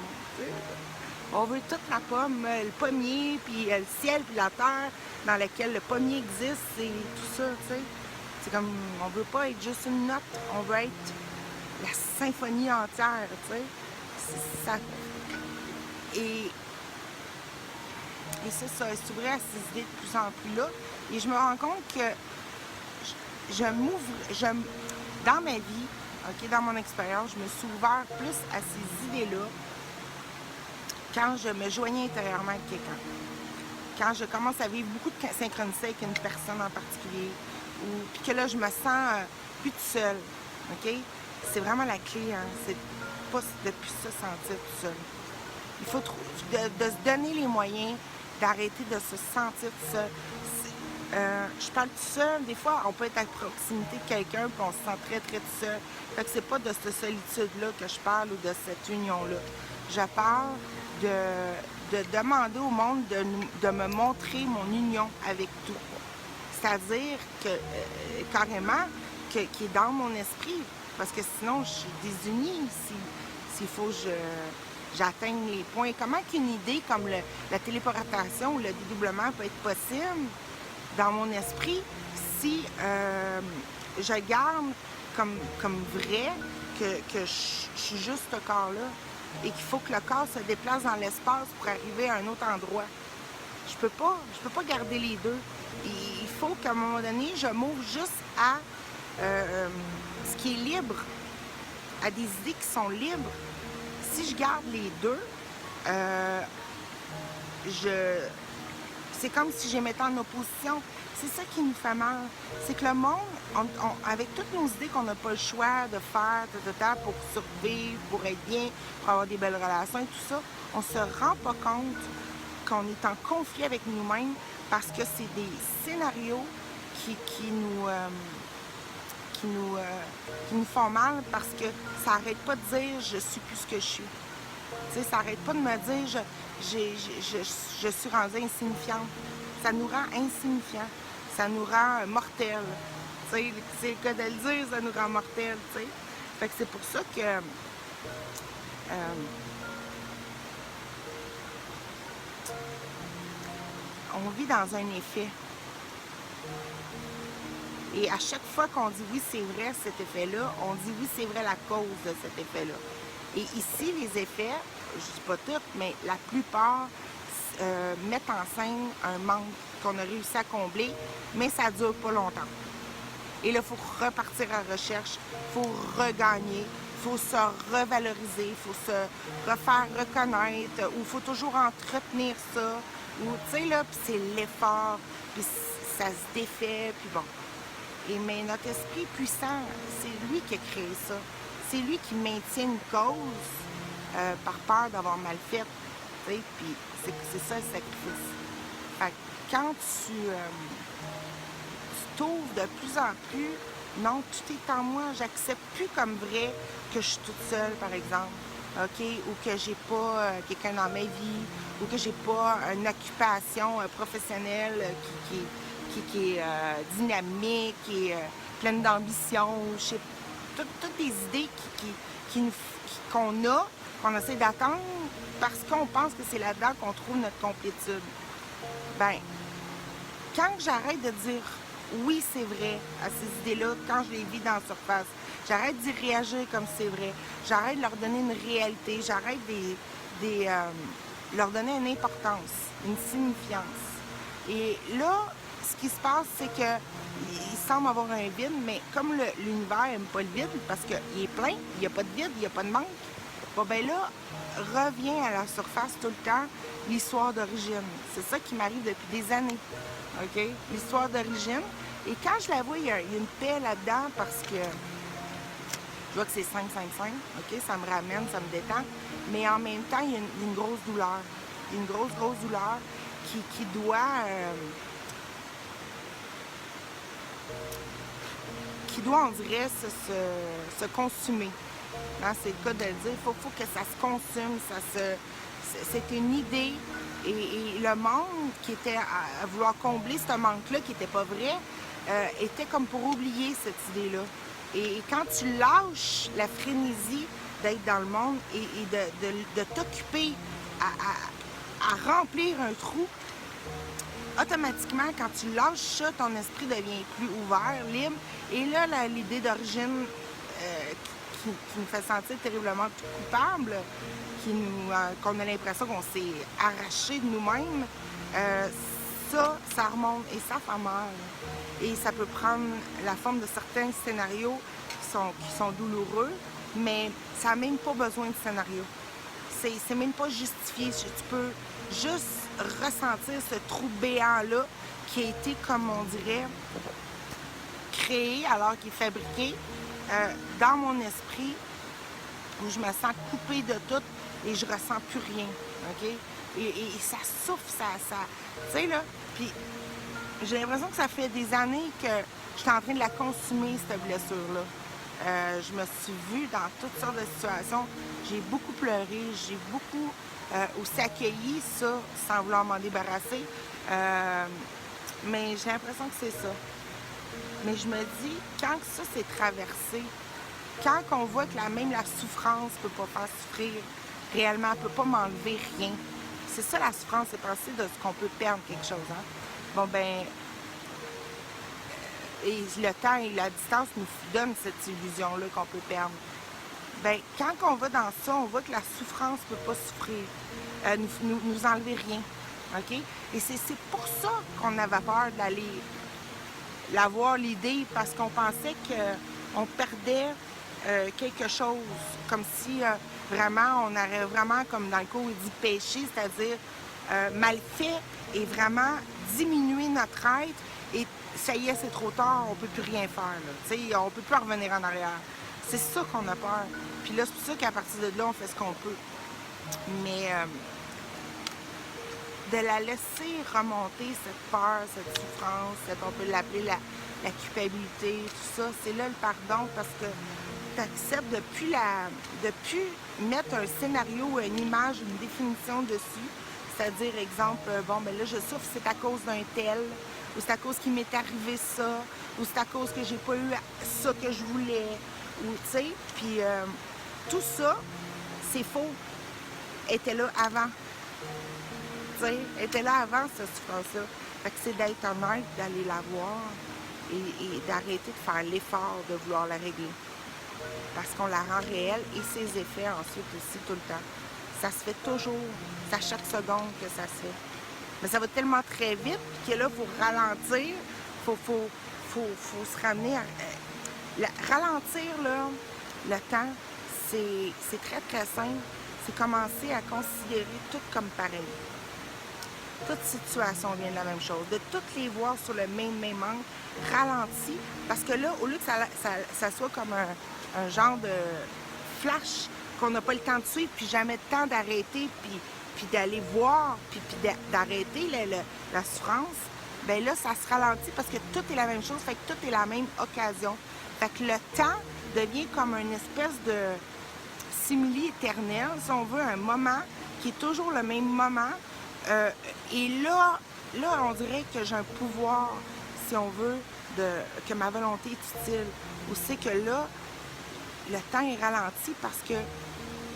On veut toute la pomme, le pommier, puis le ciel, puis la terre dans laquelle le pommier existe, c'est tout ça, tu sais. C'est comme, on veut pas être juste une note, on veut être la symphonie entière, tu sais. Ça... Et c'est ça, s'ouvrir à ces idées de plus en plus là. Et je me rends compte que dans ma vie, okay, dans mon expérience, je me suis ouvert plus à ces idées-là quand je me joignais intérieurement avec quelqu'un. Quand je commence à vivre beaucoup de synchronicité avec une personne en particulier, puis que là, je me sens plus toute seule, OK? C'est vraiment la clé, hein? C'est pas de plus se sentir tout seul. Il faut de se donner les moyens d'arrêter de se sentir tout seul. je parle tout seul. Des fois, on peut être à proximité de quelqu'un puis on se sent très, très tout seul. Fait que c'est pas de cette solitude-là que je parle ou de cette union-là. Je parle de demander au monde de me montrer mon union avec tout. C'est-à-dire que, carrément, qui est dans mon esprit. Parce que sinon, je suis désunie s'il faut que j'atteigne les points. Comment qu'une idée comme la téléportation ou le dédoublement peut être possible dans mon esprit si je garde comme vrai que je suis juste ce corps-là et qu'il faut que le corps se déplace dans l'espace pour arriver à un autre endroit. Je peux pas garder les deux. Il faut qu'à un moment donné, je m'ouvre juste à ce qui est libre, à des idées qui sont libres. Si je garde les deux, c'est comme si je les mettais en opposition. C'est ça qui nous fait mal. C'est que le monde, avec toutes nos idées qu'on n'a pas le choix de faire, pour survivre, pour être bien, pour avoir des belles relations et tout ça, on ne se rend pas compte qu'on est en conflit avec nous-mêmes parce que c'est des scénarios qui nous font mal parce que ça n'arrête pas de dire je suis plus ce que je suis. Tu sais, ça n'arrête pas de me dire je suis rendue insignifiante. Ça nous rend insignifiants. Ça nous rend mortels. Tu sais, c'est le cas de le dire, ça nous rend mortels. Tu sais. Fait que c'est pour ça que on vit dans un effet. Et à chaque fois qu'on dit oui, c'est vrai cet effet-là, on dit oui, c'est vrai la cause de cet effet-là. Et ici, les effets, je ne dis pas toutes, mais la plupart mettent en scène un manque qu'on a réussi à combler, mais ça ne dure pas longtemps. Et là, il faut repartir à la recherche, il faut regagner, il faut se revaloriser, il faut se refaire reconnaître, ou il faut toujours entretenir ça, ou tu sais, là, puis c'est l'effort, puis ça se défait, puis bon. Mais notre esprit puissant, c'est lui qui a créé ça. C'est lui qui maintient une cause par peur d'avoir mal fait. Puis c'est ça le sacrifice. Fait que quand tu t'ouvres de plus en plus, non, tout est en moi, j'accepte plus comme vrai que je suis toute seule, par exemple. OK? Ou que j'ai pas quelqu'un dans ma vie, ou que j'ai pas une occupation professionnelle qui est dynamique, qui est pleine d'ambition, toutes des idées qu'on a, qu'on essaie d'attendre parce qu'on pense que c'est là-dedans qu'on trouve notre complétude. Ben, quand j'arrête de dire oui, c'est vrai à ces idées-là, quand je les vis dans la surface, j'arrête d'y réagir comme c'est vrai, j'arrête de leur donner une réalité, j'arrête de leur donner une importance, une signifiance. Et là, ce qui se passe, c'est qu'il semble avoir un vide, mais comme l'univers n'aime pas le vide, parce qu'il est plein, il n'y a pas de vide, il n'y a pas de manque, bon ben là, revient à la surface tout le temps l'histoire d'origine. C'est ça qui m'arrive depuis des années, OK? L'histoire d'origine. Et quand je la vois, il y a une paix là-dedans parce que je vois que c'est 5-5-5, OK? Ça me ramène, ça me détend. Mais en même temps, il y a une grosse douleur. Il y a une grosse, grosse douleur qui doit... on dirait, se consumer. Hein, c'est le cas de le dire. Il faut que ça se consume. C'est une idée. Et le monde qui était à vouloir combler ce manque-là, qui n'était pas vrai, était comme pour oublier cette idée-là. Et quand tu lâches la frénésie d'être dans le monde et de t'occuper à remplir un trou, automatiquement, quand tu lâches ça, ton esprit devient plus ouvert, libre. Et là, l'idée d'origine qui nous fait sentir terriblement coupable, qu'on a l'impression qu'on s'est arraché de nous-mêmes, ça remonte et ça fait mal. Et ça peut prendre la forme de certains scénarios qui sont douloureux, mais ça n'a même pas besoin de scénario. C'est même pas justifié. Tu peux juste ressentir ce trou béant-là qui a été, comme on dirait, créé alors qu'il est fabriqué dans mon esprit où je me sens coupée de tout et je ressens plus rien, OK? Et ça souffle, ça tu sais, là, puis j'ai l'impression que ça fait des années que je suis en train de la consumer, cette blessure-là. Je me suis vue dans toutes sortes de situations. J'ai beaucoup pleuré, j'ai beaucoup aussi accueilli ça sans vouloir m'en débarrasser. Mais j'ai l'impression que c'est ça. Mais je me dis, quand ça s'est traversé, quand on voit que même la souffrance ne peut pas faire souffrir réellement, elle ne peut pas m'enlever rien. C'est ça la souffrance, c'est penser de ce qu'on peut perdre quelque chose. Hein? Bon, ben, et le temps et la distance nous donnent cette illusion-là qu'on peut perdre. Ben, quand on va dans ça, on voit que la souffrance ne peut pas souffrir, nous enlever rien. OK? Et c'est pour ça qu'on avait peur d'aller l'avoir l'idée, parce qu'on pensait qu'on perdait quelque chose, comme si vraiment on aurait vraiment, comme dans le cours il dit, péché, c'est-à-dire mal fait et vraiment diminuer notre être et ça y est, c'est trop tard, on ne peut plus rien faire. On ne peut plus revenir en arrière. C'est ça qu'on a peur. Puis là, c'est pour ça qu'à partir de là, on fait ce qu'on peut. Mais de la laisser remonter, cette peur, cette souffrance, on peut l'appeler la culpabilité, tout ça, c'est là le pardon, parce que tu acceptes de plus mettre un scénario, une image, une définition dessus. C'est-à-dire, exemple, bon, ben là, je souffre, c'est à cause d'un tel, ou c'est à cause qu'il m'est arrivé ça, ou c'est à cause que j'ai pas eu ça que je voulais, ou, tu sais, puis tout ça, c'est faux. Était là avant. Tu sais, était là avant, cette souffrance-là. Fait que c'est d'être honnête, d'aller la voir et d'arrêter de faire l'effort de vouloir la régler. Parce qu'on la rend réelle et ses effets ensuite aussi tout le temps. Ça se fait toujours. C'est à chaque seconde que ça se fait. Mais ça va tellement très vite que là, pour ralentir, faut se ramener à... ralentir, là, le temps, c'est très, très simple. C'est commencer à considérer tout comme pareil. Toute situation vient de la même chose. De toutes les voir sur le même angle, ralenti. Parce que là, au lieu que ça soit comme un genre de flash qu'on n'a pas le temps de suivre, puis jamais le temps d'arrêter, puis d'aller voir, puis d'arrêter la souffrance, bien là, ça se ralentit parce que tout est la même chose, fait que tout est la même occasion. Fait que le temps devient comme une espèce de simili éternel, si on veut, un moment qui est toujours le même moment. Et là, on dirait que j'ai un pouvoir, si on veut, que ma volonté est utile. Ou c'est que là, le temps est ralenti parce que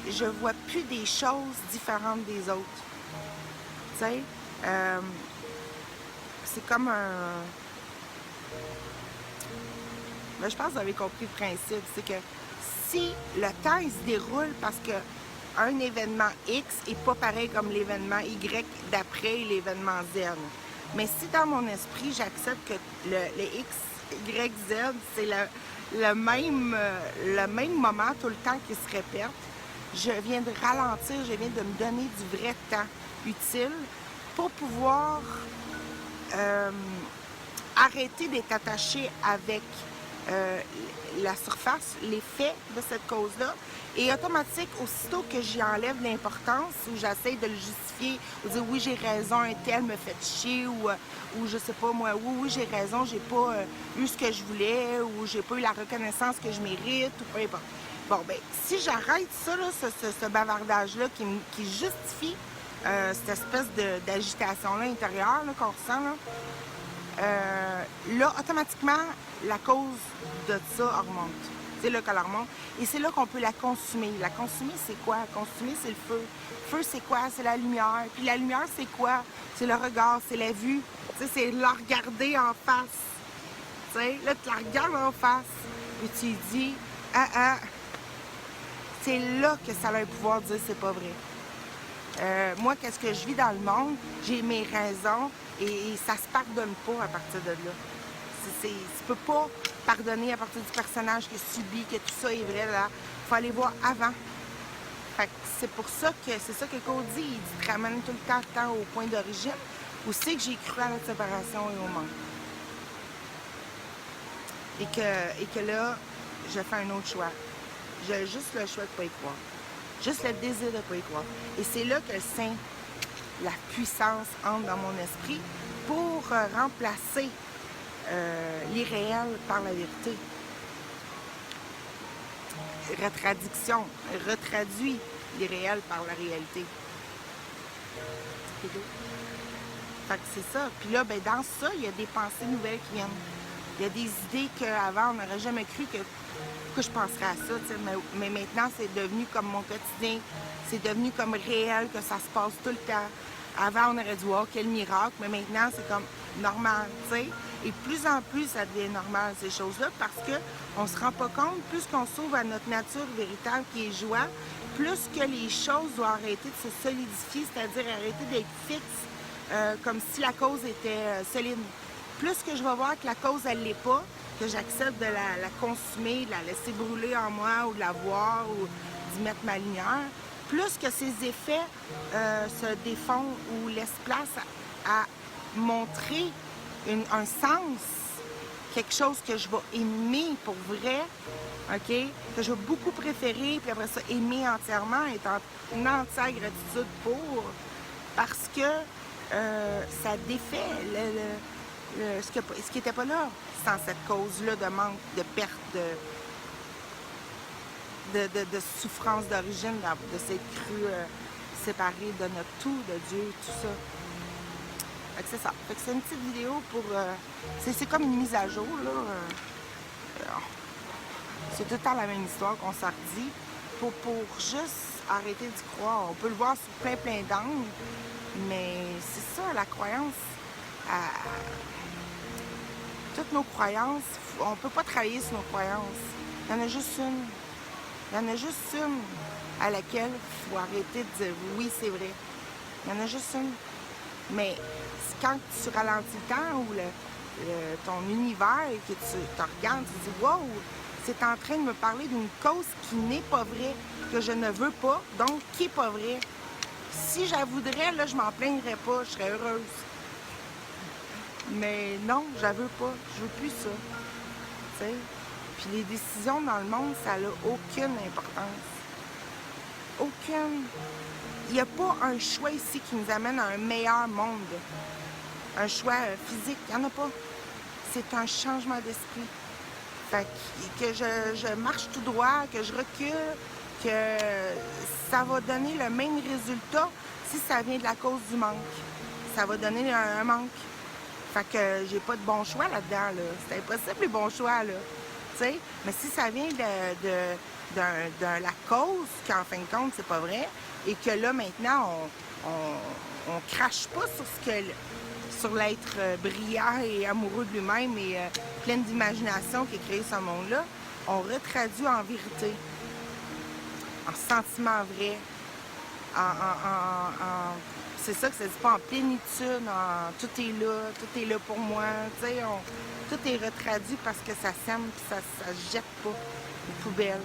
je vois plus des choses différentes des autres. Tu sais, c'est comme un... Ben, je pense que vous avez compris le principe. C'est que si le temps, il se déroule parce que un événement X n'est pas pareil comme l'événement Y d'après l'événement Z. Mais si dans mon esprit, j'accepte que le X, Y, Z, c'est le même moment tout le temps qui se répète, je viens de ralentir, je viens de me donner du vrai temps utile pour pouvoir arrêter d'être attaché avec la surface, l'effet de cette cause-là, et automatique, aussitôt que j'y enlève l'importance, ou j'essaie de le justifier, ou dire oui, j'ai raison, un tel me fait chier, ou je sais pas moi, oui, j'ai raison, j'ai pas eu ce que je voulais, ou j'ai pas eu la reconnaissance que je mérite, ou peu importe. Bon, ben, si j'arrête ça, là, ce bavardage-là qui justifie cette espèce d'agitation-là intérieure là, qu'on ressent, là, automatiquement, la cause de ça remonte. C'est là qu'elle remonte. Et c'est là qu'on peut la consumer. La consumer, c'est quoi? Consumer, c'est le feu. Le feu, c'est quoi? C'est la lumière. Puis la lumière, c'est quoi? C'est le regard, c'est la vue. Tu sais, c'est la regarder en face. Tu sais, là, tu la regardes en face. Et tu dis, c'est là que ça a un pouvoir de dire c'est pas vrai. Moi, qu'est-ce que je vis dans le monde? J'ai mes raisons et ça se pardonne pas à partir de là. Tu peux pas pardonner à partir du personnage que subit, que tout ça est vrai. Là, faut aller voir avant. Fait que c'est pour ça que c'est ça que Cody dit. Il dit tu ramènes tout le temps au point d'origine. Où c'est que j'ai cru à notre séparation et au monde. Et que là, je fais un autre choix. J'ai juste le choix de ne pas y croire. Juste le désir de ne pas y croire. Et c'est là que le Saint, la puissance entre dans mon esprit pour remplacer l'irréel par la vérité. Retraduit l'irréel par la réalité. Fait que c'est ça. Puis là, ben, dans ça, il y a des pensées nouvelles qui viennent. Il y a des idées qu'avant, on n'aurait jamais cru que je penserais à ça. Mais maintenant, c'est devenu comme mon quotidien. C'est devenu comme réel, que ça se passe tout le temps. Avant, on aurait dit, wow, quel miracle. Mais maintenant, c'est comme normal, tu sais. Et de plus en plus, ça devient normal, ces choses-là, parce qu'on ne se rend pas compte, plus qu'on s'ouvre à notre nature véritable qui est joie, plus que les choses doivent arrêter de se solidifier, c'est-à-dire arrêter d'être fixes, comme si la cause était solide. Plus que je vais voir que la cause, elle l'est pas, que j'accepte de la consommer, de la laisser brûler en moi, ou de la voir, ou d'y mettre ma lumière, plus que ces effets se défont ou laissent place à montrer un sens, quelque chose que je vais aimer pour vrai, OK? Que je vais beaucoup préférer, puis après ça, aimer entièrement, être en entière gratitude pour, parce que ça défait ce qui n'était pas là sans cette cause-là de manque, de perte, de souffrance d'origine, de s'être cru séparé de notre tout, de Dieu, tout ça. Fait que c'est ça. Fait que c'est une petite vidéo pour... c'est comme une mise à jour, là. C'est tout le temps la même histoire qu'on s'en redit. Pour juste arrêter d'y croire. On peut le voir sur plein d'angles, mais c'est ça, la croyance. Toutes nos croyances, on peut pas travailler sur nos croyances. Il y en a juste une. Il y en a juste une à laquelle il faut arrêter de dire oui, c'est vrai. Il y en a juste une. Mais quand tu ralentis le temps ou ton univers et que tu te regardes, tu dis wow, c'est en train de me parler d'une cause qui n'est pas vraie, que je ne veux pas, donc qui n'est pas vraie. Si je la voudrais, là, je m'en plaindrais pas, je serais heureuse. Mais non, je la veux pas, je veux plus ça. Tu sais? Puis les décisions dans le monde, ça n'a aucune importance. Aucune. Il n'y a pas un choix ici qui nous amène à un meilleur monde. Un choix physique, il n'y en a pas. C'est un changement d'esprit. Fait que je marche tout droit, que je recule, que ça va donner le même résultat si ça vient de la cause du manque. Ça va donner un manque. Fait que j'ai pas de bon choix là-dedans, là. C'est impossible les bons choix, là. T'sais? Mais si ça vient de la cause, qu'en fin de compte, c'est pas vrai, et que là, maintenant, on crache pas sur l'être brillant et amoureux de lui-même et plein d'imagination qui a créé ce monde-là, on retraduit en vérité, en sentiment vrai, c'est ça que ça dit pas en plénitude, tout est là pour moi, tu sais, tout est retraduit parce que ça sème puis ça se jette pas aux poubelles,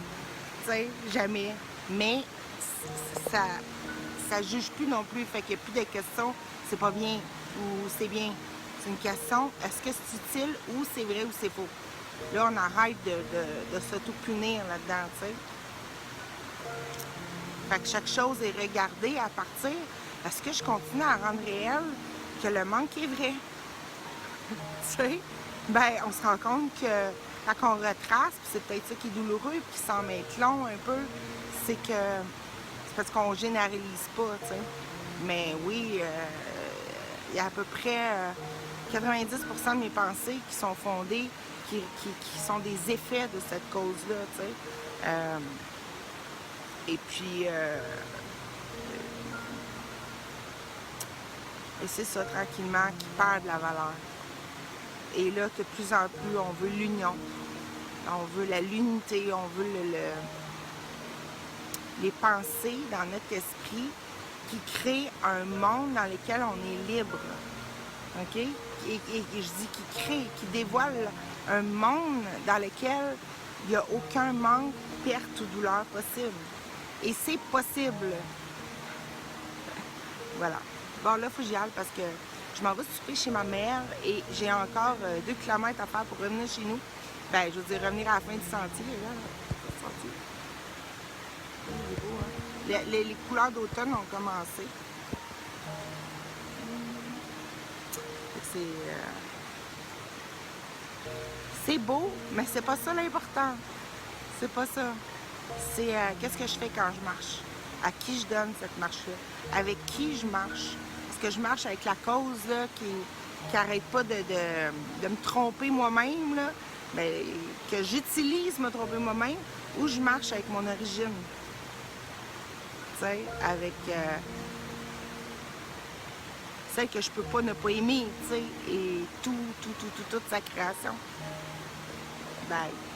tu sais, jamais. Mais ça juge plus non plus, fait qu'il n'y a plus de questions, c'est pas bien ou c'est bien. C'est une question, est-ce que c'est utile ou c'est vrai ou c'est faux? Là, on arrête de s'auto-punir là-dedans, tu sais. Fait que chaque chose est regardée à partir. Est-ce que je continue à rendre réel que le manque est vrai? Tu sais? Ben, on se rend compte que quand on retrace, puis c'est peut-être ça qui est douloureux, puis qui semble être long un peu, c'est parce qu'on généralise pas, tu sais. Mais oui, il y a à peu près 90% de mes pensées qui sont fondées, qui sont des effets de cette cause-là, tu sais. Et puis, et c'est ça, tranquillement, qui perd de la valeur. Et là, de plus en plus, on veut l'union, on veut l'unité, on veut les pensées dans notre esprit qui créent un monde dans lequel on est libre. OK? Et je dis qui crée, qui dévoile un monde dans lequel il n'y a aucun manque, perte ou douleur possible. Et c'est possible. Voilà. Bon, là, il faut que j'y aille parce que je m'en vais souper chez ma mère et j'ai encore 2 km à faire pour revenir chez nous. Ben, je veux dire, revenir à la fin du sentier, là. Il est beau, hein? Les couleurs d'automne ont commencé. c'est beau, mais c'est pas ça l'important. C'est pas ça. C'est qu'est-ce que je fais quand je marche? À qui je donne cette marche-là? Avec qui je marche? Est-ce que je marche avec la cause là, qui arrête pas de me tromper moi-même, là? Ben, que j'utilise me tromper moi-même, ou je marche avec mon origine? Tu sais, avec celle que je peux pas ne pas aimer, tu sais, et toute sa création. Bye.